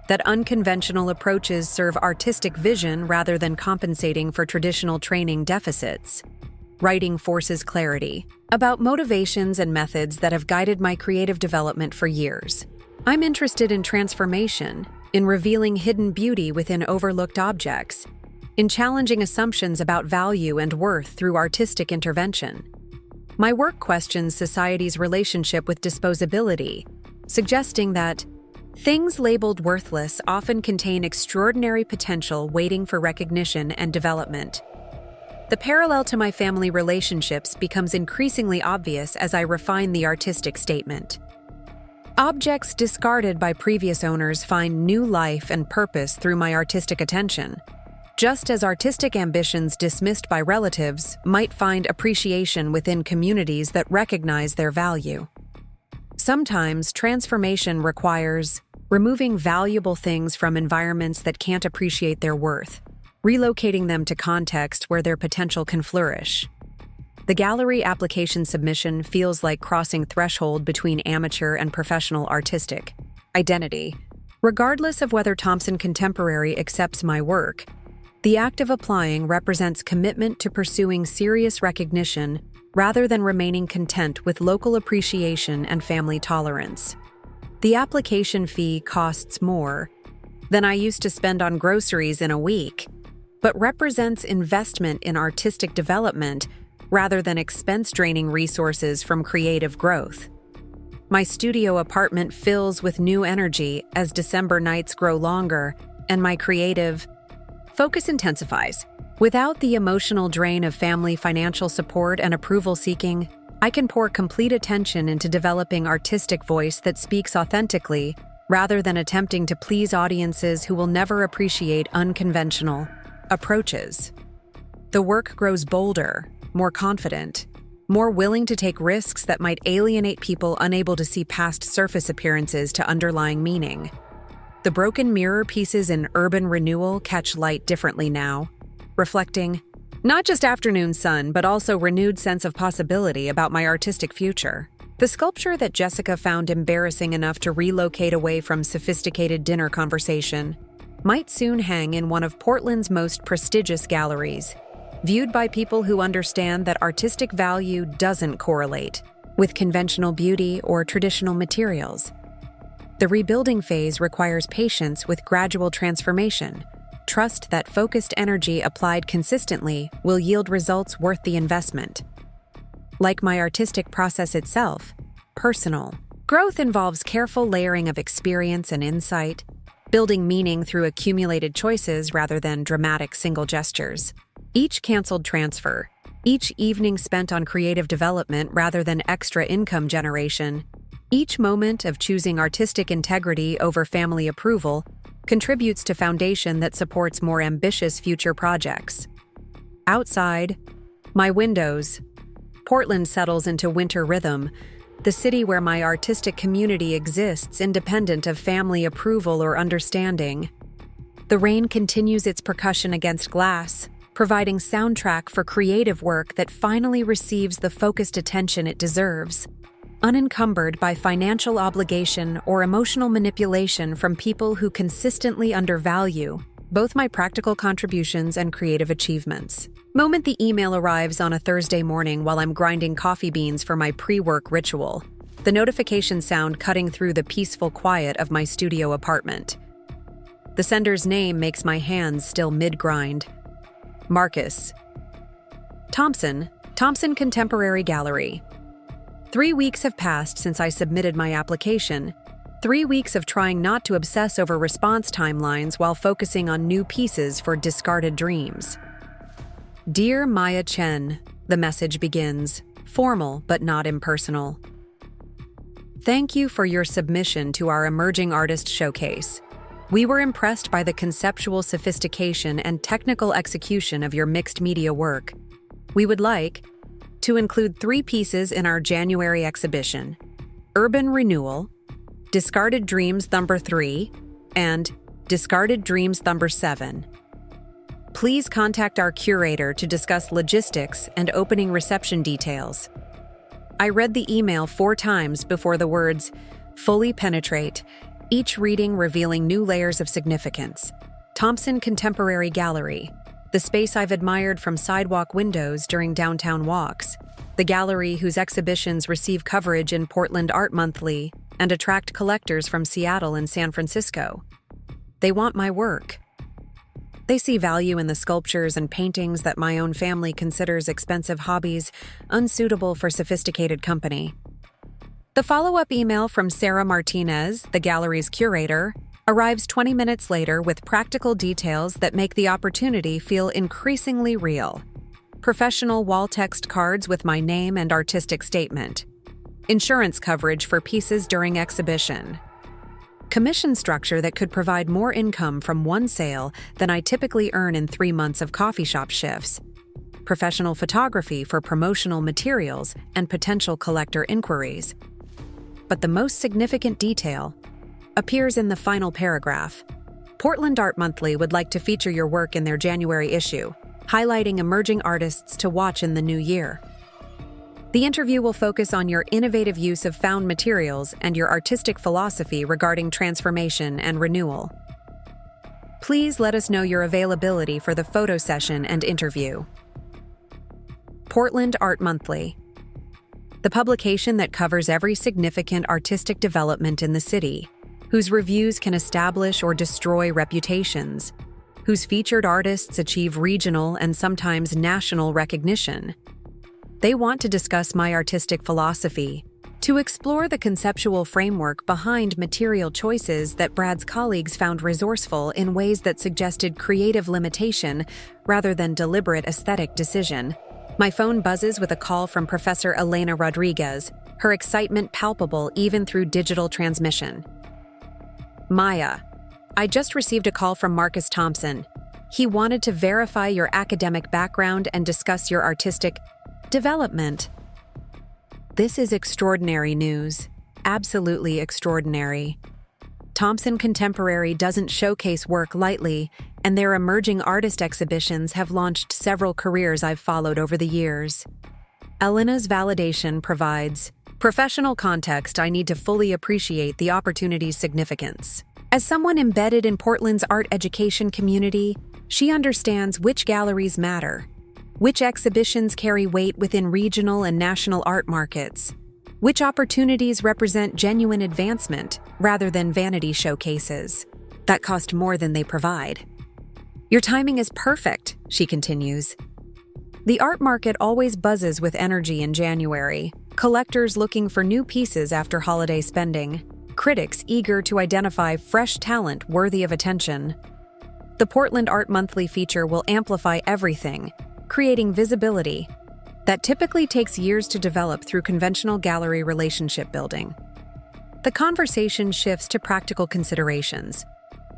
that unconventional approaches serve artistic vision rather than compensating for traditional training deficits? Writing forces clarity about motivations and methods that have guided my creative development for years. I'm interested in transformation, in revealing hidden beauty within overlooked objects, in challenging assumptions about value and worth through artistic intervention. My work questions society's relationship with disposability, suggesting that things labeled worthless often contain extraordinary potential waiting for recognition and development. The parallel to my family relationships becomes increasingly obvious as I refine the artistic statement. Objects discarded by previous owners find new life and purpose through my artistic attention, just as artistic ambitions dismissed by relatives might find appreciation within communities that recognize their value. Sometimes transformation requires removing valuable things from environments that can't appreciate their worth, relocating them to context where their potential can flourish. The gallery application submission feels like crossing threshold between amateur and professional artistic identity. Regardless of whether Thompson Contemporary accepts my work, the act of applying represents commitment to pursuing serious recognition rather than remaining content with local appreciation and family tolerance. The application fee costs more, than I used to spend on groceries in a week, but represents investment in artistic development rather than expense-draining resources from creative growth. My studio apartment fills with new energy as December nights grow longer and my creative focus intensifies. Without the emotional drain of family financial support and approval seeking, I can pour complete attention into developing artistic voice that speaks authentically rather than attempting to please audiences who will never appreciate unconventional approaches. The work grows bolder, more confident, more willing to take risks that might alienate people unable to see past surface appearances to underlying meaning. The broken mirror pieces in Urban Renewal catch light differently now, reflecting not just afternoon sun, but also renewed sense of possibility about my artistic future. The sculpture that Jessica found embarrassing enough to relocate away from sophisticated dinner conversation might soon hang in one of Portland's most prestigious galleries, viewed by people who understand that artistic value doesn't correlate with conventional beauty or traditional materials. The rebuilding phase requires patience with gradual transformation. Trust that focused energy applied consistently will yield results worth the investment. Like my artistic process itself, personal growth involves careful layering of experience and insight, building meaning through accumulated choices rather than dramatic single gestures. Each canceled transfer, each evening spent on creative development rather than extra income generation, each moment of choosing artistic integrity over family approval contributes to foundation that supports more ambitious future projects. Outside, my windows, Portland settles into winter rhythm, the city where my artistic community exists independent of family approval or understanding. The rain continues its percussion against glass, providing soundtrack for creative work that finally receives the focused attention it deserves, unencumbered by financial obligation or emotional manipulation from people who consistently undervalue both my practical contributions and creative achievements. Moment the email arrives on a Thursday morning while I'm grinding coffee beans for my pre-work ritual, the notification sound cutting through the peaceful quiet of my studio apartment. The sender's name makes my hands still mid-grind. Marcus. Thompson Contemporary Gallery. 3 weeks have passed since I submitted my application. 3 weeks of trying not to obsess over response timelines while focusing on new pieces for discarded dreams. Dear Maya Chen, the message begins, formal but not impersonal. Thank you for your submission to our Emerging Artist Showcase. We were impressed by the conceptual sophistication and technical execution of your mixed media work. We would like to include 3 pieces in our January exhibition: Urban Renewal, Discarded Dreams Number 3, and Discarded Dreams Number 7. Please contact our curator to discuss logistics and opening reception details. I read the email 4 times before the words fully penetrate, each reading revealing new layers of significance. Thompson Contemporary Gallery, the space I've admired from sidewalk windows during downtown walks, the gallery whose exhibitions receive coverage in Portland Art Monthly and attract collectors from Seattle and San Francisco. They want my work. They see value in the sculptures and paintings that my own family considers expensive hobbies, unsuitable for sophisticated company. The follow-up email from Sarah Martinez, the gallery's curator, arrives 20 minutes later with practical details that make the opportunity feel increasingly real. Professional wall text cards with my name and artistic statement. Insurance coverage for pieces during exhibition. Commission structure that could provide more income from one sale than I typically earn in 3 months of coffee shop shifts. Professional photography for promotional materials and potential collector inquiries. But the most significant detail appears in the final paragraph. Portland Art Monthly would like to feature your work in their January issue, highlighting emerging artists to watch in the new year. The interview will focus on your innovative use of found materials and your artistic philosophy regarding transformation and renewal. Please let us know your availability for the photo session and interview. Portland Art Monthly, the publication that covers every significant artistic development in the city, whose reviews can establish or destroy reputations, whose featured artists achieve regional and sometimes national recognition. They want to discuss my artistic philosophy, to explore the conceptual framework behind material choices that Brad's colleagues found resourceful in ways that suggested creative limitation rather than deliberate aesthetic decision. My phone buzzes with a call from Professor Elena Rodriguez, her excitement palpable even through digital transmission. Maya, I just received a call from Marcus Thompson. He wanted to verify your academic background and discuss your artistic development. This is extraordinary news. Absolutely extraordinary. Thompson Contemporary doesn't showcase work lightly, and their emerging artist exhibitions have launched several careers I've followed over the years. Elena's validation provides professional context. I need to fully appreciate the opportunity's significance. As someone embedded in Portland's art education community, she understands which galleries matter, which exhibitions carry weight within regional and national art markets, which opportunities represent genuine advancement rather than vanity showcases that cost more than they provide. Your timing is perfect, she continues. The art market always buzzes with energy in January, collectors looking for new pieces after holiday spending, critics eager to identify fresh talent worthy of attention. The Portland Art Monthly feature will amplify everything, creating visibility that typically takes years to develop through conventional gallery relationship building. The conversation shifts to practical considerations: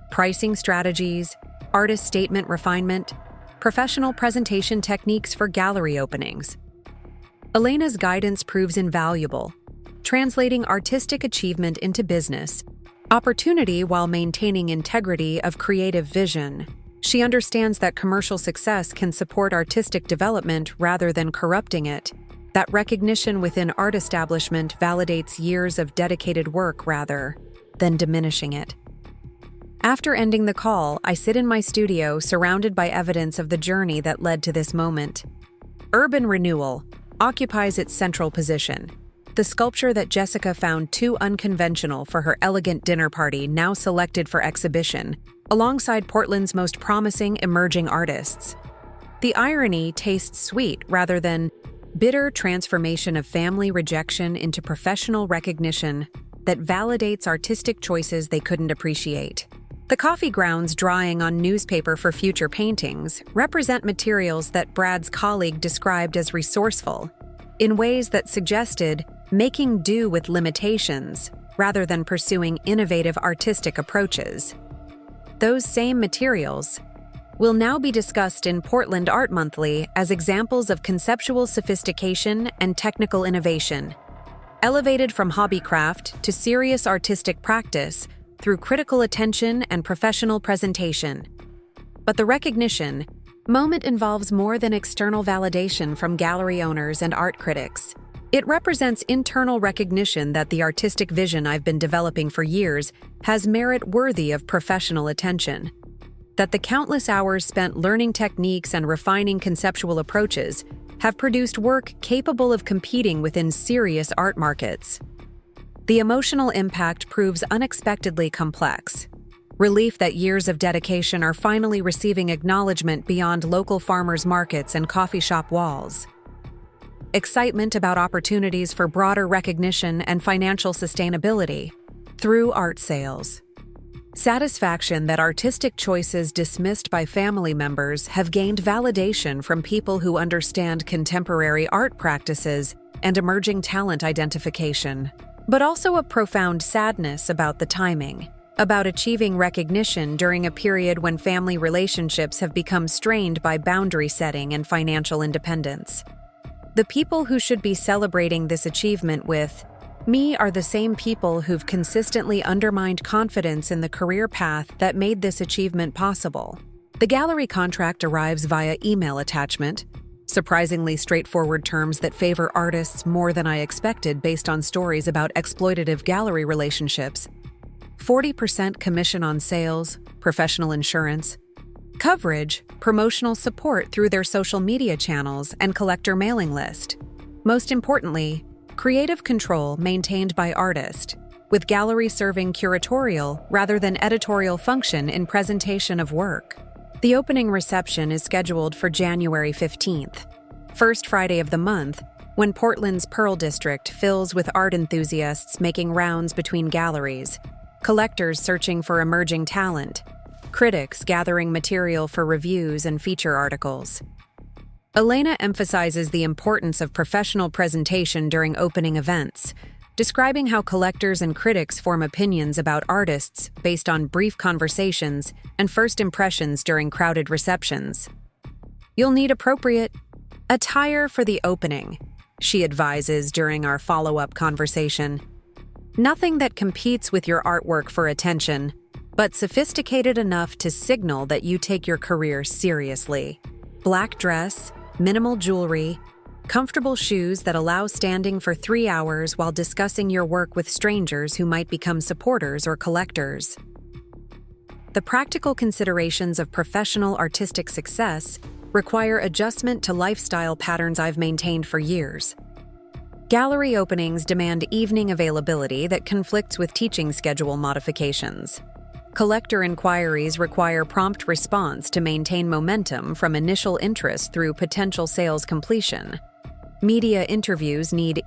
pricing strategies, artist statement refinement, professional presentation techniques for gallery openings. Elena's guidance proves invaluable, translating artistic achievement into business opportunity while maintaining integrity of creative vision. She understands that commercial success can support artistic development rather than corrupting it, that recognition within art establishment validates years of dedicated work rather than diminishing it. After ending the call, I sit in my studio surrounded by evidence of the journey that led to this moment. Urban renewal occupies its central position. The sculpture that Jessica found too unconventional for her elegant dinner party now selected for exhibition, alongside Portland's most promising emerging artists. The irony tastes sweet rather than bitter transformation of family rejection into professional recognition that validates artistic choices they couldn't appreciate. The coffee grounds drying on newspaper for future paintings represent materials that Brad's colleague described as resourceful, in ways that suggested making do with limitations rather than pursuing innovative artistic approaches. Those same materials will now be discussed in Portland Art Monthly as examples of conceptual sophistication and technical innovation, elevated from hobbycraft to serious artistic practice through critical attention and professional presentation. But the recognition moment involves more than external validation from gallery owners and art critics. It represents internal recognition that the artistic vision I've been developing for years has merit worthy of professional attention, that the countless hours spent learning techniques and refining conceptual approaches have produced work capable of competing within serious art markets. The emotional impact proves unexpectedly complex. Relief that years of dedication are finally receiving acknowledgement beyond local farmers' markets and coffee shop walls. Excitement about opportunities for broader recognition and financial sustainability through art sales. Satisfaction that artistic choices dismissed by family members have gained validation from people who understand contemporary art practices and emerging talent identification. But also a profound sadness about the timing, about achieving recognition during a period when family relationships have become strained by boundary setting and financial independence. The people who should be celebrating this achievement with me are the same people who've consistently undermined confidence in the career path that made this achievement possible. The gallery contract arrives via email attachment, surprisingly straightforward terms that favor artists more than I expected based on stories about exploitative gallery relationships. 40% commission on sales, professional insurance, coverage, promotional support through their social media channels and collector mailing list. Most importantly, creative control maintained by artist, with galleries serving curatorial rather than editorial function in presentation of work. The opening reception is scheduled for January 15th, first Friday of the month, when Portland's Pearl District fills with art enthusiasts making rounds between galleries, collectors searching for emerging talent, critics gathering material for reviews and feature articles. Elena emphasizes the importance of professional presentation during opening events, describing how collectors and critics form opinions about artists based on brief conversations and first impressions during crowded receptions. You'll need appropriate attire for the opening, she advises during our follow-up conversation. Nothing that competes with your artwork for attention, but sophisticated enough to signal that you take your career seriously. Black dress, minimal jewelry, comfortable shoes that allow standing for 3 hours while discussing your work with strangers who might become supporters or collectors. The practical considerations of professional artistic success require adjustment to lifestyle patterns I've maintained for years. Gallery openings demand evening availability that conflicts with teaching schedule modifications. Collector inquiries require prompt response to maintain momentum from initial interest through potential sales completion. Media interviews need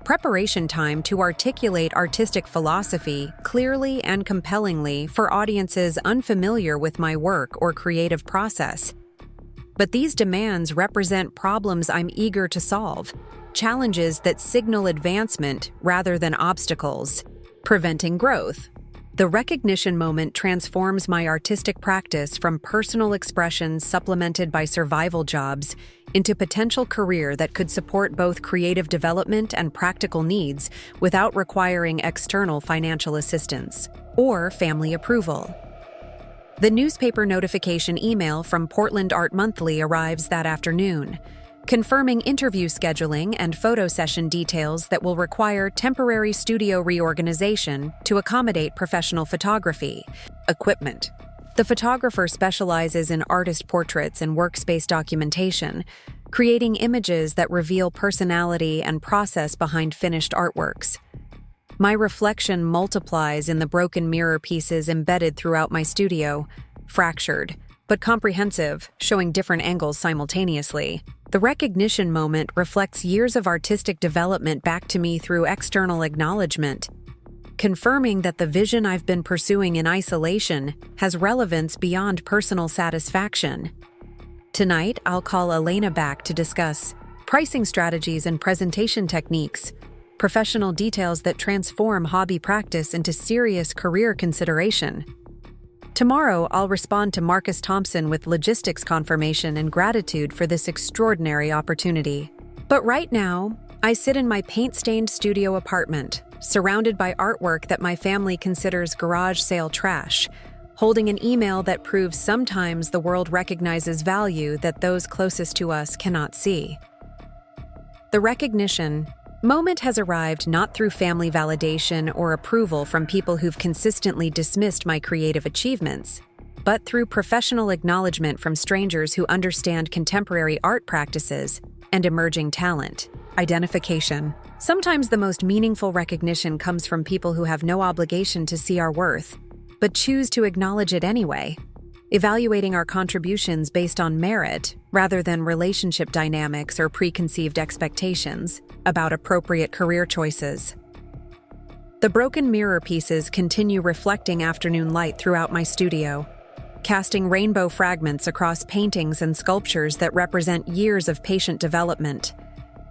preparation time to articulate artistic philosophy clearly and compellingly for audiences unfamiliar with my work or creative process. But these demands represent problems I'm eager to solve, challenges that signal advancement rather than obstacles, preventing growth. The recognition moment transforms my artistic practice from personal expression supplemented by survival jobs into potential career that could support both creative development and practical needs without requiring external financial assistance or family approval. The newspaper notification email from Portland Art Monthly arrives that afternoon, confirming interview scheduling and photo session details that will require temporary studio reorganization to accommodate professional photography equipment. The photographer specializes in artist portraits and workspace documentation, creating images that reveal personality and process behind finished artworks. My reflection multiplies in the broken mirror pieces embedded throughout my studio, fractured, but comprehensive, showing different angles simultaneously. The recognition moment reflects years of artistic development back to me through external acknowledgement, confirming that the vision I've been pursuing in isolation has relevance beyond personal satisfaction. Tonight, I'll call Elena back to discuss pricing strategies and presentation techniques, professional details that transform hobby practice into serious career consideration. Tomorrow, I'll respond to Marcus Thompson with logistics confirmation and gratitude for this extraordinary opportunity. But right now, I sit in my paint-stained studio apartment, surrounded by artwork that my family considers garage sale trash, holding an email that proves sometimes the world recognizes value that those closest to us cannot see. The recognition moment has arrived not through family validation or approval from people who've consistently dismissed my creative achievements, but through professional acknowledgement from strangers who understand contemporary art practices and emerging talent. Identification. Sometimes the most meaningful recognition comes from people who have no obligation to see our worth, but choose to acknowledge it anyway, evaluating our contributions based on merit rather than relationship dynamics or preconceived expectations about appropriate career choices. The broken mirror pieces continue reflecting afternoon light throughout my studio, casting rainbow fragments across paintings and sculptures that represent years of patient development,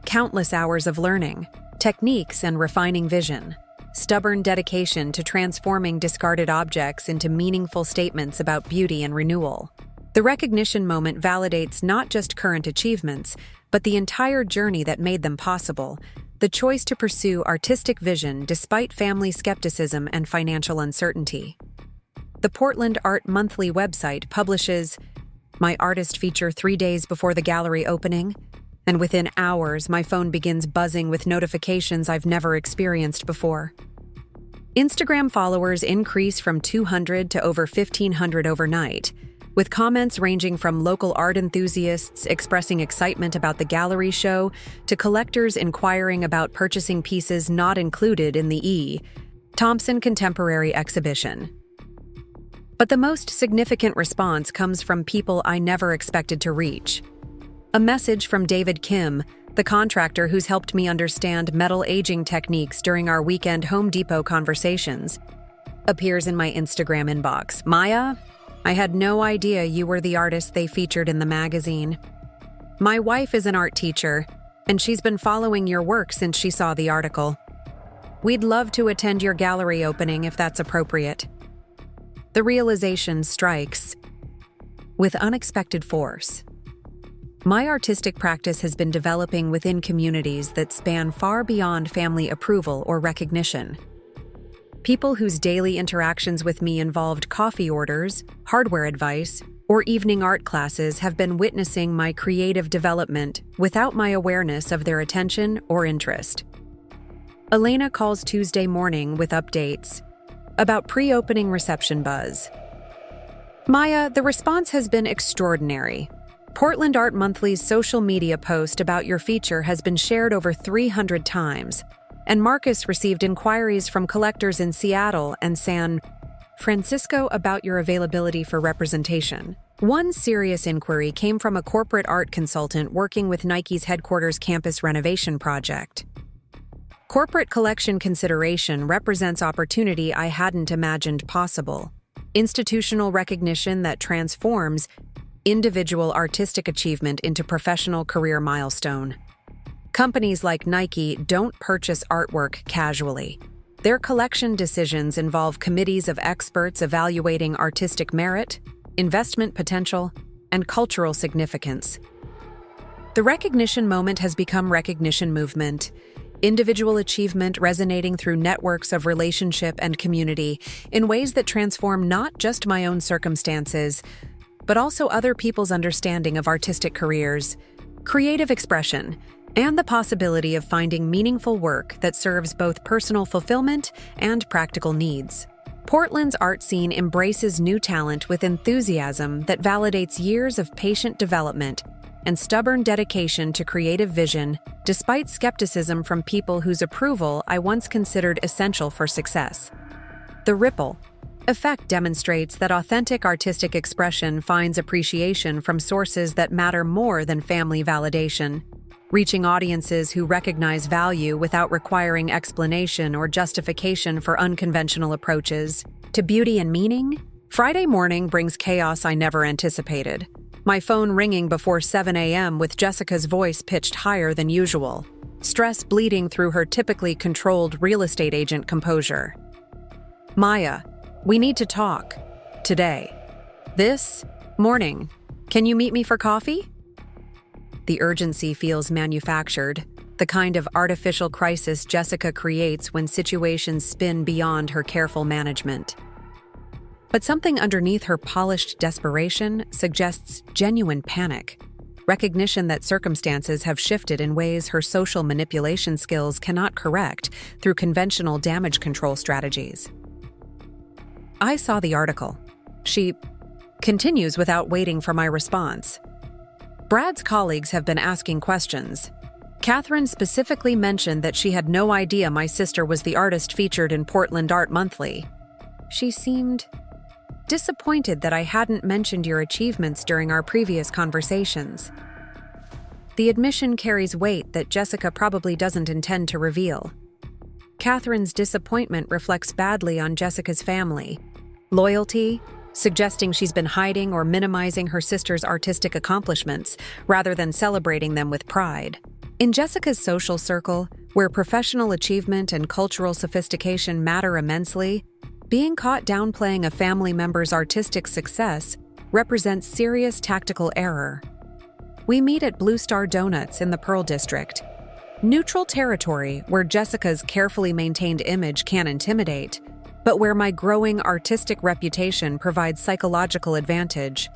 countless hours of learning, techniques, and refining vision. Stubborn dedication to transforming discarded objects into meaningful statements about beauty and renewal. The recognition moment validates not just current achievements, but the entire journey that made them possible, the choice to pursue artistic vision despite family skepticism and financial uncertainty. The Portland Art Monthly website publishes my artist feature 3 days before the gallery opening, and within hours, my phone begins buzzing with notifications I've never experienced before. Instagram followers increase from 200 to over 1,500 overnight, with comments ranging from local art enthusiasts expressing excitement about the gallery show to collectors inquiring about purchasing pieces not included in the Thompson Contemporary Exhibition. But the most significant response comes from people I never expected to reach. A message from David Kim, the contractor who's helped me understand metal aging techniques during our weekend Home Depot conversations, appears in my Instagram inbox. Maya, I had no idea you were the artist they featured in the magazine. My wife is an art teacher, and she's been following your work since she saw the article. We'd love to attend your gallery opening if that's appropriate. The realization strikes with unexpected force. My artistic practice has been developing within communities that span far beyond family approval or recognition. People whose daily interactions with me involved coffee orders, hardware advice, or evening art classes have been witnessing my creative development without my awareness of their attention or interest. Elena calls Tuesday morning with updates about pre-opening reception buzz. Maya, the response has been extraordinary. Portland Art Monthly's social media post about your feature has been shared over 300 times, and Marcus received inquiries from collectors in Seattle and San Francisco about your availability for representation. One serious inquiry came from a corporate art consultant working with Nike's headquarters campus renovation project. Corporate collection consideration represents opportunity I hadn't imagined possible. Institutional recognition that transforms individual artistic achievement into professional career milestone. Companies like Nike don't purchase artwork casually. Their collection decisions involve committees of experts evaluating artistic merit, investment potential, and cultural significance. The recognition moment has become recognition movement, individual achievement resonating through networks of relationship and community in ways that transform not just my own circumstances, but also other people's understanding of artistic careers, creative expression, and the possibility of finding meaningful work that serves both personal fulfillment and practical needs. Portland's art scene embraces new talent with enthusiasm that validates years of patient development and stubborn dedication to creative vision, despite skepticism from people whose approval I once considered essential for success. The ripple effect demonstrates that authentic artistic expression finds appreciation from sources that matter more than family validation, reaching audiences who recognize value without requiring explanation or justification for unconventional approaches. To beauty and meaning, Friday morning brings chaos I never anticipated. My phone ringing before 7 a.m. with Jessica's voice pitched higher than usual, stress bleeding through her typically controlled real estate agent composure. Maya, we need to talk. Today. This morning. Can you meet me for coffee? The urgency feels manufactured, the kind of artificial crisis Jessica creates when situations spin beyond her careful management. But something underneath her polished desperation suggests genuine panic, recognition that circumstances have shifted in ways her social manipulation skills cannot correct through conventional damage control strategies. I saw the article. She continues without waiting for my response. Brad's colleagues have been asking questions. Catherine specifically mentioned that she had no idea my sister was the artist featured in Portland Art Monthly. She seemed disappointed that I hadn't mentioned your achievements during our previous conversations. The admission carries weight that Jessica probably doesn't intend to reveal. Catherine's disappointment reflects badly on Jessica's family. Loyalty, suggesting she's been hiding or minimizing her sister's artistic accomplishments rather than celebrating them with pride. In Jessica's social circle, where professional achievement and cultural sophistication matter immensely, being caught downplaying a family member's artistic success represents serious tactical error. We meet at Blue Star Donuts in the Pearl District, neutral territory where Jessica's carefully maintained image can intimidate, but where my growing artistic reputation provides psychological advantage.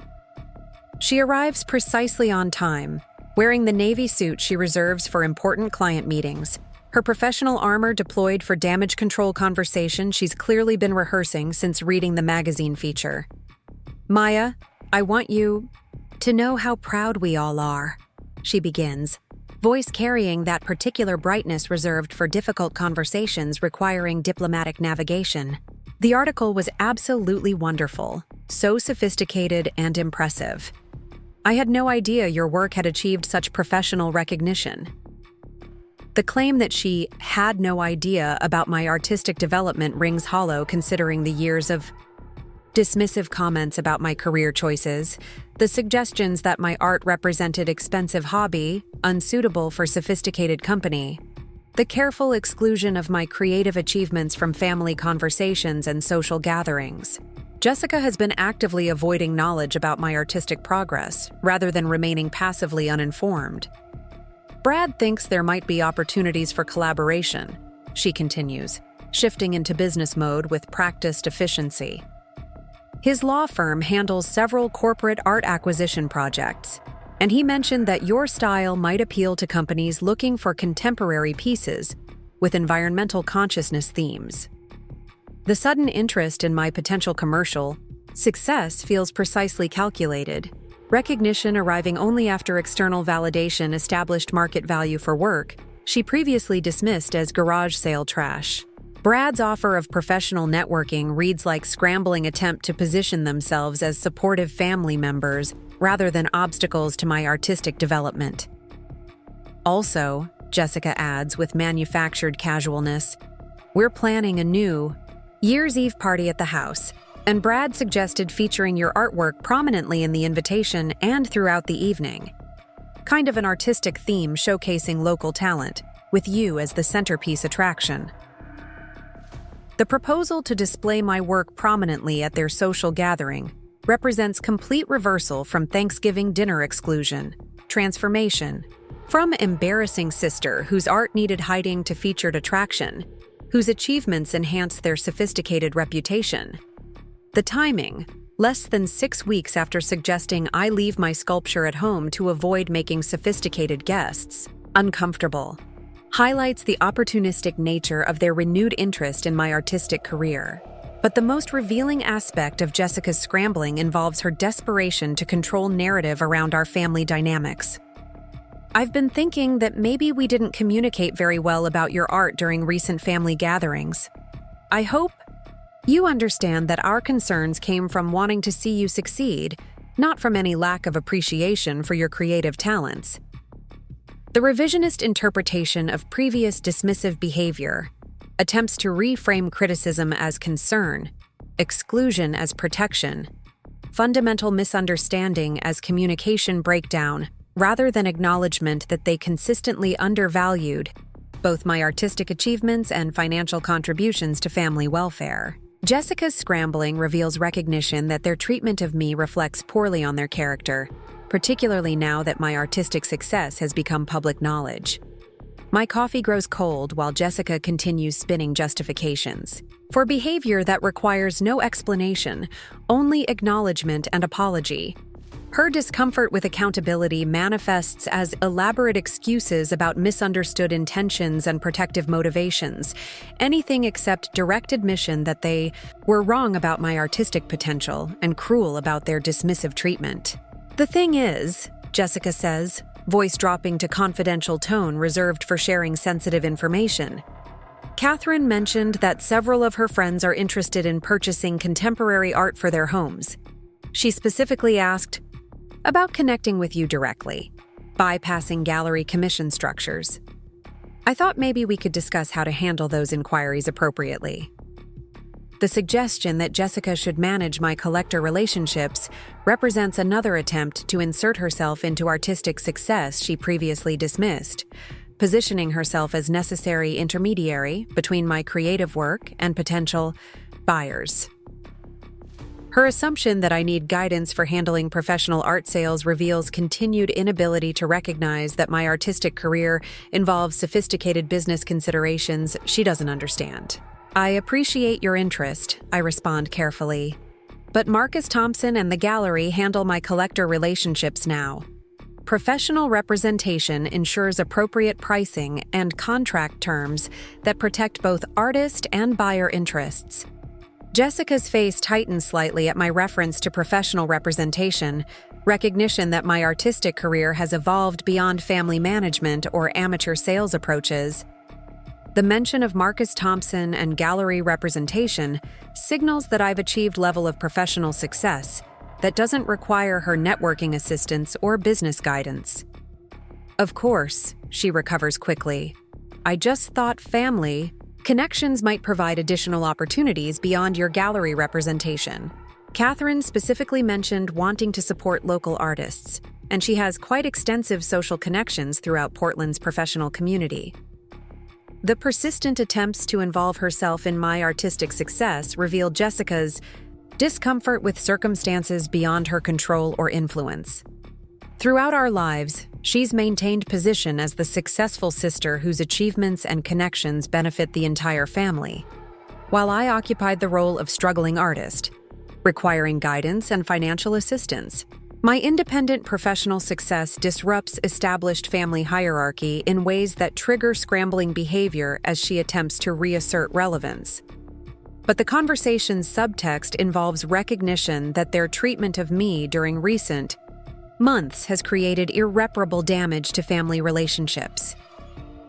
She arrives precisely on time, wearing the navy suit she reserves for important client meetings, her professional armor deployed for damage control conversation she's clearly been rehearsing since reading the magazine feature. Maya, I want you to know how proud we all are, she begins, voice carrying that particular brightness reserved for difficult conversations requiring diplomatic navigation. The article was absolutely wonderful, so sophisticated and impressive. I had no idea your work had achieved such professional recognition. The claim that she had no idea about my artistic development rings hollow considering the years of dismissive comments about my career choices, the suggestions that my art represented expensive hobby, unsuitable for sophisticated company, the careful exclusion of my creative achievements from family conversations and social gatherings. Jessica has been actively avoiding knowledge about my artistic progress, rather than remaining passively uninformed. Brad thinks there might be opportunities for collaboration, she continues, shifting into business mode with practiced efficiency. His law firm handles several corporate art acquisition projects, and he mentioned that your style might appeal to companies looking for contemporary pieces with environmental consciousness themes. The sudden interest in my potential commercial success feels precisely calculated, recognition arriving only after external validation established market value for work she previously dismissed as garage sale trash. Brad's offer of professional networking reads like scrambling attempt to position themselves as supportive family members rather than obstacles to my artistic development. Also, Jessica adds with manufactured casualness, we're planning a new Year's Eve party at the house, and Brad suggested featuring your artwork prominently in the invitation and throughout the evening. Kind of an artistic theme showcasing local talent, with you as the centerpiece attraction. The proposal to display my work prominently at their social gathering represents complete reversal from Thanksgiving dinner exclusion, transformation, from embarrassing sister whose art needed hiding to featured attraction, whose achievements enhanced their sophisticated reputation. The timing, less than 6 weeks after suggesting I leave my sculpture at home to avoid making sophisticated guests uncomfortable, highlights the opportunistic nature of their renewed interest in my artistic career. But the most revealing aspect of Jessica's scrambling involves her desperation to control narrative around our family dynamics. I've been thinking that maybe we didn't communicate very well about your art during recent family gatherings. I hope you understand that our concerns came from wanting to see you succeed, not from any lack of appreciation for your creative talents. The revisionist interpretation of previous dismissive behavior attempts to reframe criticism as concern, exclusion as protection, fundamental misunderstanding as communication breakdown, rather than acknowledgement that they consistently undervalued both my artistic achievements and financial contributions to family welfare. Jessica's scrambling reveals recognition that their treatment of me reflects poorly on their character, particularly now that my artistic success has become public knowledge. My coffee grows cold while Jessica continues spinning justifications for behavior that requires no explanation, only acknowledgement and apology. Her discomfort with accountability manifests as elaborate excuses about misunderstood intentions and protective motivations, anything except direct admission that they were wrong about my artistic potential and cruel about their dismissive treatment. The thing is, Jessica says, voice dropping to confidential tone reserved for sharing sensitive information, Catherine mentioned that several of her friends are interested in purchasing contemporary art for their homes. She specifically asked about connecting with you directly, bypassing gallery commission structures. I thought maybe we could discuss how to handle those inquiries appropriately. The suggestion that Jessica should manage my collector relationships represents another attempt to insert herself into artistic success she previously dismissed, positioning herself as necessary intermediary between my creative work and potential buyers. Her assumption that I need guidance for handling professional art sales reveals continued inability to recognize that my artistic career involves sophisticated business considerations she doesn't understand. I appreciate your interest, I respond carefully. But Marcus Thompson and the gallery handle my collector relationships now. Professional representation ensures appropriate pricing and contract terms that protect both artist and buyer interests. Jessica's face tightens slightly at my reference to professional representation, Recognition that my artistic career has evolved beyond family management or amateur sales approaches. The mention of Marcus Thompson and gallery representation signals that I've achieved level of professional success that doesn't require her networking assistance or business guidance. Of course, she recovers quickly. I just thought family connections might provide additional opportunities beyond your gallery representation. Catherine specifically mentioned wanting to support local artists, and she has quite extensive social connections throughout Portland's professional community. The persistent attempts to involve herself in my artistic success revealed Jessica's discomfort with circumstances beyond her control or influence. Throughout our lives, she's maintained position as the successful sister whose achievements and connections benefit the entire family, while I occupied the role of struggling artist, requiring guidance and financial assistance. My independent professional success disrupts established family hierarchy in ways that trigger scrambling behavior as she attempts to reassert relevance. But the conversation's subtext involves recognition that their treatment of me during recent months has created irreparable damage to family relationships.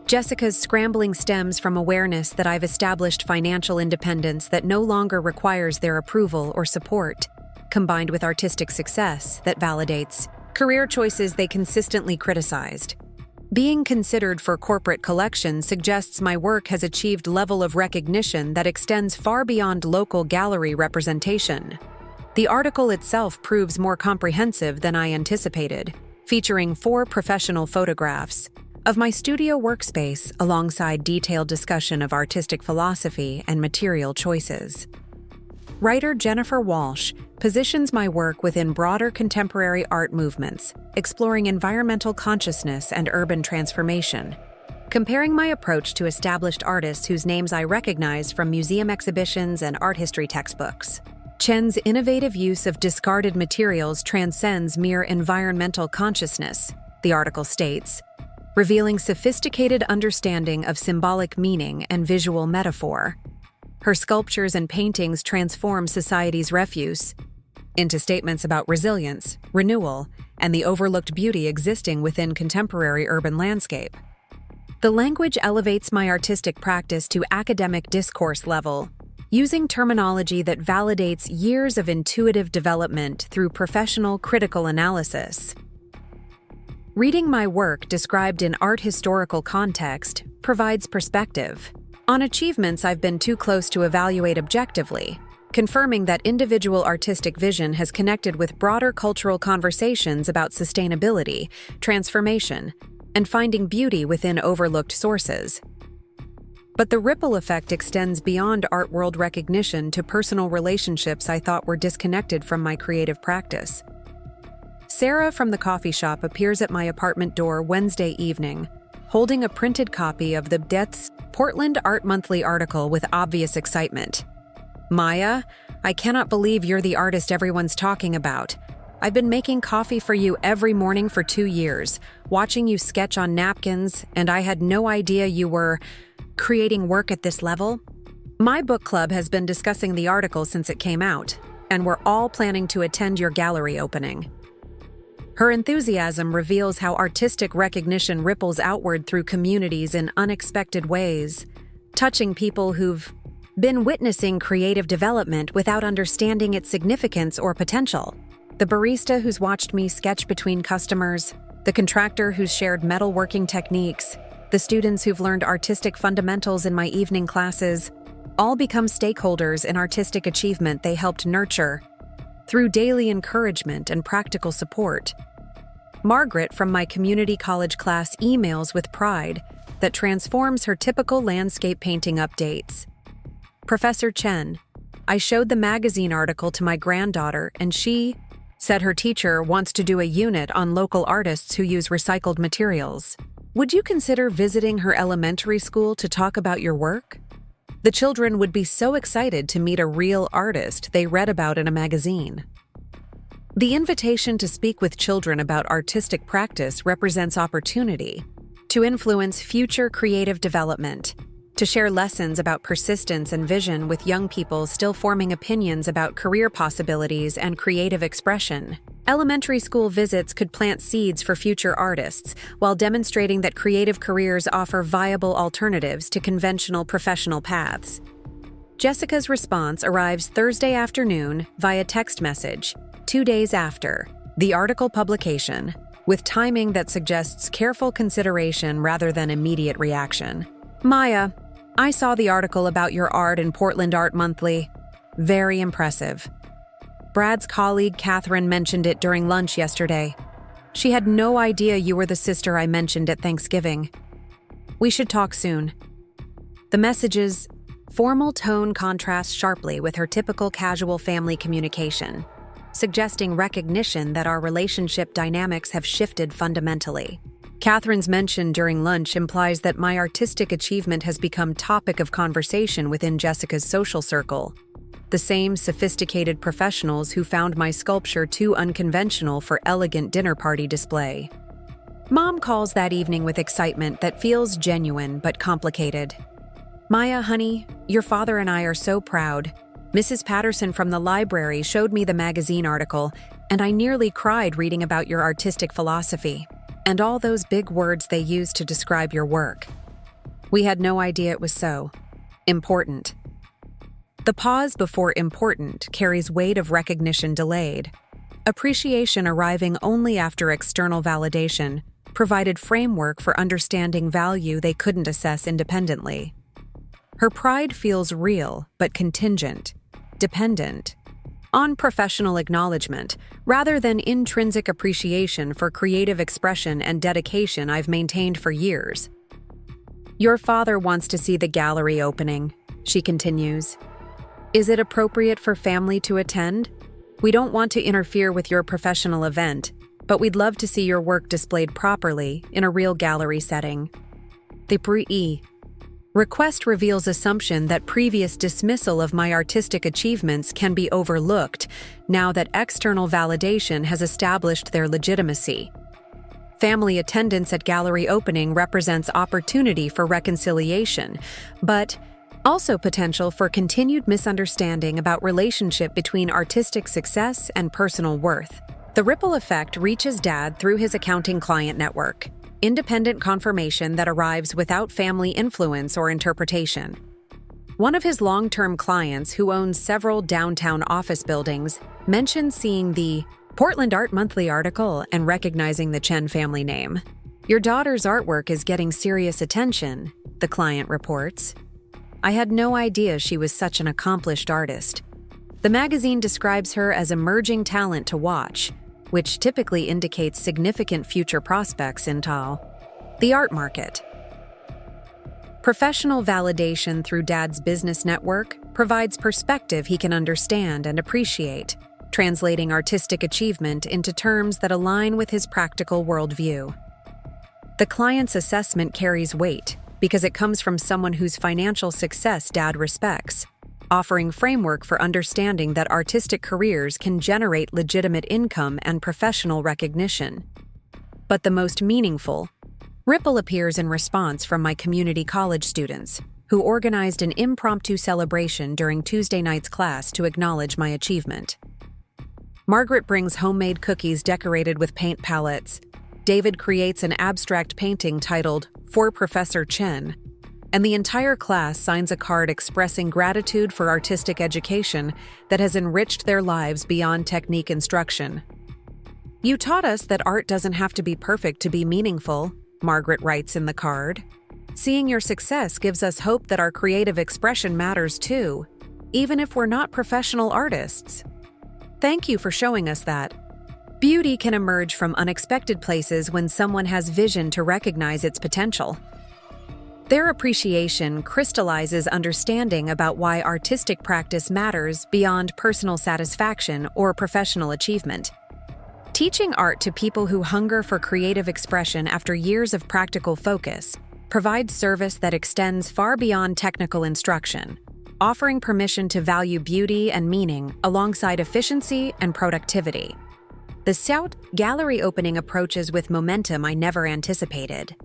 Jessica's scrambling stems from awareness that I've established financial independence that no longer requires their approval or support, combined with artistic success that validates career choices they consistently criticized. Being considered for corporate collection suggests my work has achieved level of recognition that extends far beyond local gallery representation. The article itself proves more comprehensive than I anticipated, featuring 4 professional photographs of my studio workspace alongside detailed discussion of artistic philosophy and material choices. Writer Jennifer Walsh positions my work within broader contemporary art movements, exploring environmental consciousness and urban transformation. Comparing my approach to established artists whose names I recognize from museum exhibitions and art history textbooks. Chen's innovative use of discarded materials transcends mere environmental consciousness, the article states, revealing sophisticated understanding of symbolic meaning and visual metaphor. Her sculptures and paintings transform society's refuse into statements about resilience, renewal, and the overlooked beauty existing within contemporary urban landscape. The language elevates my artistic practice to academic discourse level, using terminology that validates years of intuitive development through professional critical analysis. Reading my work described in art historical context provides perspective on achievements I've been too close to evaluate objectively, confirming that individual artistic vision has connected with broader cultural conversations about sustainability, transformation, and finding beauty within overlooked sources. But the ripple effect extends beyond art world recognition to personal relationships I thought were disconnected from my creative practice. Sarah from the coffee shop appears at my apartment door Wednesday evening, holding a printed copy of the Death's Portland Art Monthly article with obvious excitement. "Maya, I cannot believe you're the artist everyone's talking about. I've been making coffee for you every morning for 2 years, watching you sketch on napkins, and I had no idea you were creating work at this level. My book club has been discussing the article since it came out, and we're all planning to attend your gallery opening." Her enthusiasm reveals how artistic recognition ripples outward through communities in unexpected ways, touching people who've been witnessing creative development without understanding its significance or potential. The barista who's watched me sketch between customers, the contractor who's shared metalworking techniques, the students who've learned artistic fundamentals in my evening classes, all become stakeholders in artistic achievement they helped nurture through daily encouragement and practical support. Margaret from my community college class emails with pride that transforms her typical landscape painting updates. Professor Chen, I showed the magazine article to my granddaughter and she said her teacher wants to do a unit on local artists who use recycled materials. Would you consider visiting her elementary school to talk about your work? The children would be so excited to meet a real artist they read about in a magazine. The invitation to speak with children about artistic practice represents opportunity to influence future creative development, to share lessons about persistence and vision with young people still forming opinions about career possibilities and creative expression. Elementary school visits could plant seeds for future artists, while demonstrating that creative careers offer viable alternatives to conventional professional paths. Jessica's response arrives Thursday afternoon via text message, 2 days after the article publication, with timing that suggests careful consideration rather than immediate reaction. Maya, I saw the article about your art in Portland Art Monthly. Very impressive. Brad's colleague Catherine mentioned it during lunch yesterday. She had no idea you were the sister I mentioned at Thanksgiving. We should talk soon. The message's formal tone contrasts sharply with her typical casual family communication, suggesting recognition that our relationship dynamics have shifted fundamentally. Catherine's mention during lunch implies that my artistic achievement has become topic of conversation within Jessica's social circle, the same sophisticated professionals who found my sculpture too unconventional for elegant dinner party display. Mom calls that evening with excitement that feels genuine but complicated. Maya, honey, your father and I are so proud. Mrs. Patterson from the library showed me the magazine article, and I nearly cried reading about your artistic philosophy and all those big words they use to describe your work. We had no idea it was so important. The pause before important carries weight of recognition delayed. Appreciation arriving only after external validation provided framework for understanding value they couldn't assess independently. Her pride feels real but contingent, dependent on professional acknowledgement rather than intrinsic appreciation for creative expression and dedication I've maintained for years. Your father wants to see the gallery opening, she continues. Is it appropriate for family to attend? We don't want to interfere with your professional event, but we'd love to see your work displayed properly in a real gallery setting. The request reveals assumption that previous dismissal of my artistic achievements can be overlooked now that external validation has established their legitimacy. Family attendance at gallery opening represents opportunity for reconciliation, but also potential for continued misunderstanding about relationship between artistic success and personal worth. The ripple effect reaches Dad through his accounting client network. Independent confirmation that arrives without family influence or interpretation. One of his long-term clients, who owns several downtown office buildings, mentioned seeing the Portland Art Monthly article and recognizing the Chen family name. Your daughter's artwork is getting serious attention, the client reports. I had no idea she was such an accomplished artist. The magazine describes her as emerging talent to watch, which typically indicates significant future prospects in the art market. Professional validation through Dad's business network provides perspective he can understand and appreciate, translating artistic achievement into terms that align with his practical worldview. The client's assessment carries weight because it comes from someone whose financial success Dad respects, offering framework for understanding that artistic careers can generate legitimate income and professional recognition. But the most meaningful ripple appears in response from my community college students, who organized an impromptu celebration during Tuesday night's class to acknowledge my achievement. Margaret brings homemade cookies decorated with paint palettes. David creates an abstract painting titled "For Professor Chen," and the entire class signs a card expressing gratitude for artistic education that has enriched their lives beyond technique instruction. You taught us that art doesn't have to be perfect to be meaningful, Margaret writes in the card. Seeing your success gives us hope that our creative expression matters too, even if we're not professional artists. Thank you for showing us that. Beauty can emerge from unexpected places when someone has vision to recognize its potential. Their appreciation crystallizes understanding about why artistic practice matters beyond personal satisfaction or professional achievement. Teaching art to people who hunger for creative expression after years of practical focus provides service that extends far beyond technical instruction, offering permission to value beauty and meaning alongside efficiency and productivity. The South Gallery opening approaches with momentum I never anticipated.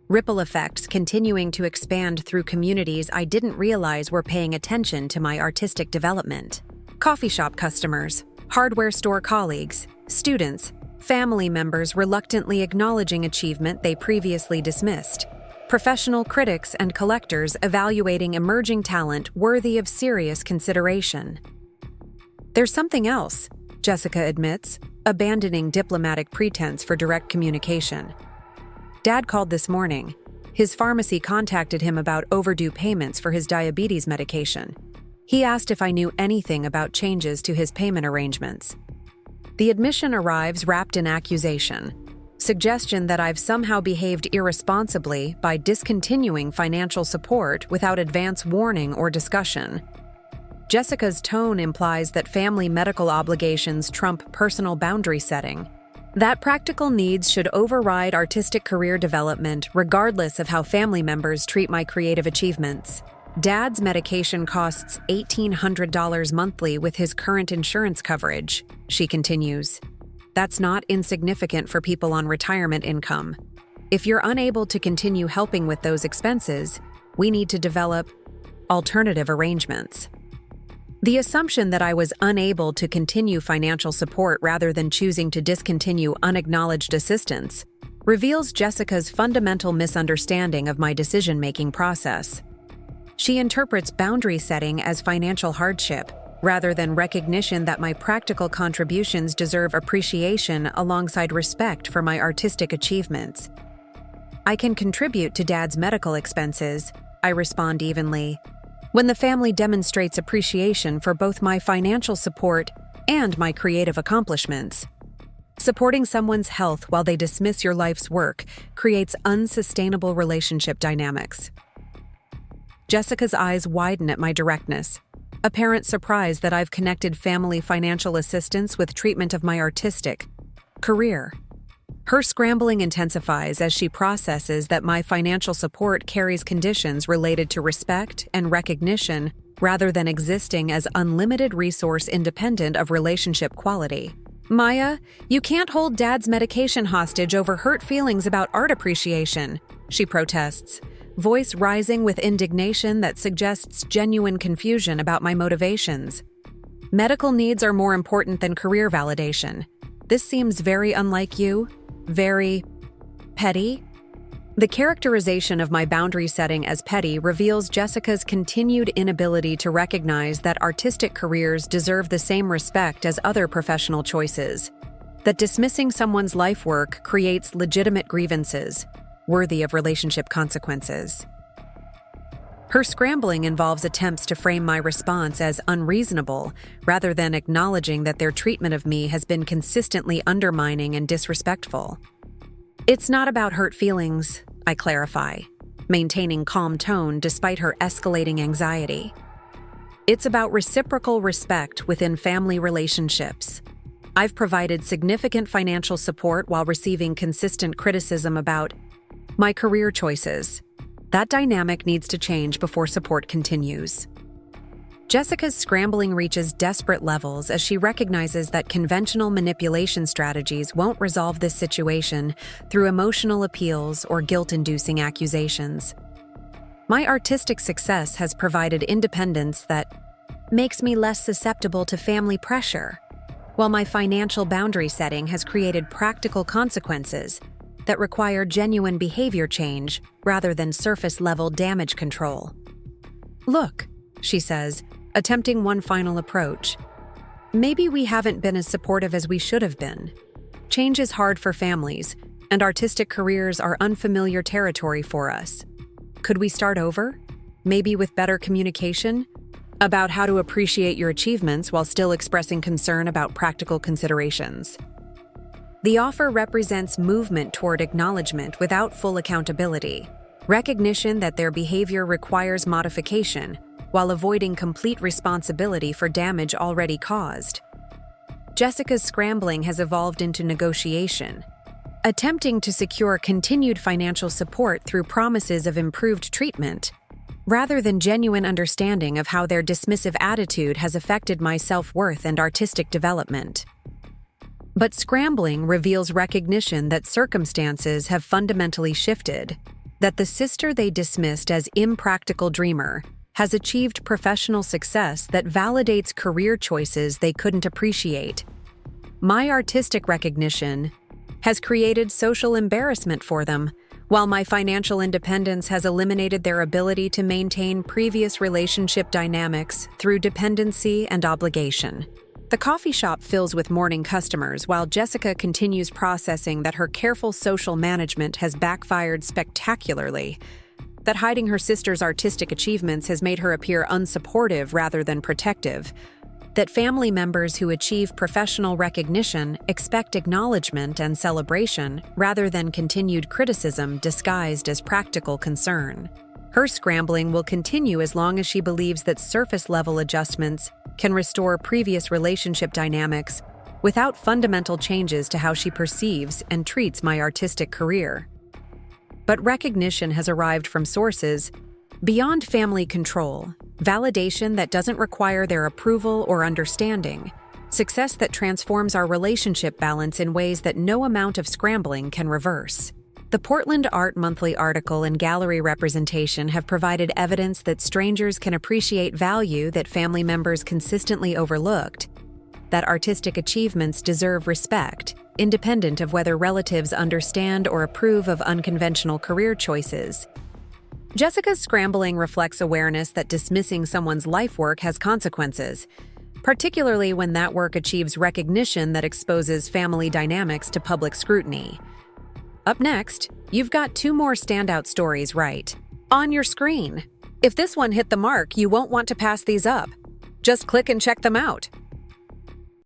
ripple effects continuing to expand through communities I didn't realize were paying attention to my artistic development. Coffee shop customers, hardware store colleagues, students, family members reluctantly acknowledging achievement they previously dismissed. Professional critics and collectors evaluating emerging talent worthy of serious consideration. There's something else, Jessica admits, abandoning diplomatic pretense for direct communication. Dad called this morning. His pharmacy contacted him about overdue payments for his diabetes medication. He asked if I knew anything about changes to his payment arrangements. The admission arrives wrapped in accusation. Suggestion that I've somehow behaved irresponsibly by discontinuing financial support without advance warning or discussion. Jessica's tone implies that family medical obligations trump personal boundary setting, that practical needs should override artistic career development regardless of how family members treat my creative achievements. Dad's medication costs $1,800 monthly with his current insurance coverage, she continues. That's not insignificant for people on retirement income. If you're unable to continue helping with those expenses, we need to develop alternative arrangements. The assumption that I was unable to continue financial support rather than choosing to discontinue unacknowledged assistance reveals Jessica's fundamental misunderstanding of my decision-making process. She interprets boundary setting as financial hardship, rather than recognition that my practical contributions deserve appreciation alongside respect for my artistic achievements. I can contribute to Dad's medical expenses, I respond evenly, when the family demonstrates appreciation for both my financial support and my creative accomplishments. Supporting someone's health while they dismiss your life's work creates unsustainable relationship dynamics. Jessica's eyes widen at my directness, apparent surprise that I've connected family financial assistance with treatment of my artistic career. Her scrambling intensifies as she processes that my financial support carries conditions related to respect and recognition rather than existing as unlimited resource independent of relationship quality. Maya, you can't hold Dad's medication hostage over hurt feelings about art appreciation, she protests, voice rising with indignation that suggests genuine confusion about my motivations. Medical needs are more important than career validation. This seems very unlike you, very petty. The characterization of my boundary setting as petty reveals Jessica's continued inability to recognize that artistic careers deserve the same respect as other professional choices, that dismissing someone's life work creates legitimate grievances, worthy of relationship consequences. Her scrambling involves attempts to frame my response as unreasonable, rather than acknowledging that their treatment of me has been consistently undermining and disrespectful. It's not about hurt feelings, I clarify, maintaining calm tone despite her escalating anxiety. It's about reciprocal respect within family relationships. I've provided significant financial support while receiving consistent criticism about my career choices. That dynamic needs to change before support continues. Jessica's scrambling reaches desperate levels as she recognizes that conventional manipulation strategies won't resolve this situation through emotional appeals or guilt-inducing accusations. My artistic success has provided independence that makes me less susceptible to family pressure, while my financial boundary setting has created practical consequences that require genuine behavior change rather than surface-level damage control. Look, she says, attempting one final approach. Maybe we haven't been as supportive as we should have been. Change is hard for families, and artistic careers are unfamiliar territory for us. Could we start over? Maybe with better communication about how to appreciate your achievements while still expressing concern about practical considerations. The offer represents movement toward acknowledgement without full accountability, recognition that their behavior requires modification, while avoiding complete responsibility for damage already caused. Jessica's scrambling has evolved into negotiation, attempting to secure continued financial support through promises of improved treatment, rather than genuine understanding of how their dismissive attitude has affected my self-worth and artistic development. But scrambling reveals recognition that circumstances have fundamentally shifted. that the sister they dismissed as impractical dreamer has achieved professional success that validates career choices they couldn't appreciate. My artistic recognition has created social embarrassment for them, while my financial independence has eliminated their ability to maintain previous relationship dynamics through dependency and obligation. The coffee shop fills with morning customers while Jessica continues processing that her careful social management has backfired spectacularly, that hiding her sister's artistic achievements has made her appear unsupportive rather than protective, that family members who achieve professional recognition expect acknowledgement and celebration rather than continued criticism disguised as practical concern. Her scrambling will continue as long as she believes that surface-level adjustments can restore previous relationship dynamics without fundamental changes to how she perceives and treats my artistic career. But recognition has arrived from sources beyond family control, validation that doesn't require their approval or understanding, success that transforms our relationship balance in ways that no amount of scrambling can reverse. The Portland Art Monthly article and gallery representation have provided evidence that strangers can appreciate value that family members consistently overlooked, that artistic achievements deserve respect, independent of whether relatives understand or approve of unconventional career choices. Jessica's scrambling reflects awareness that dismissing someone's life work has consequences, particularly when that work achieves recognition that exposes family dynamics to public scrutiny. Up next, you've got 2 more standout stories right on your screen. If this one hit the mark, you won't want to pass these up. Just click and check them out.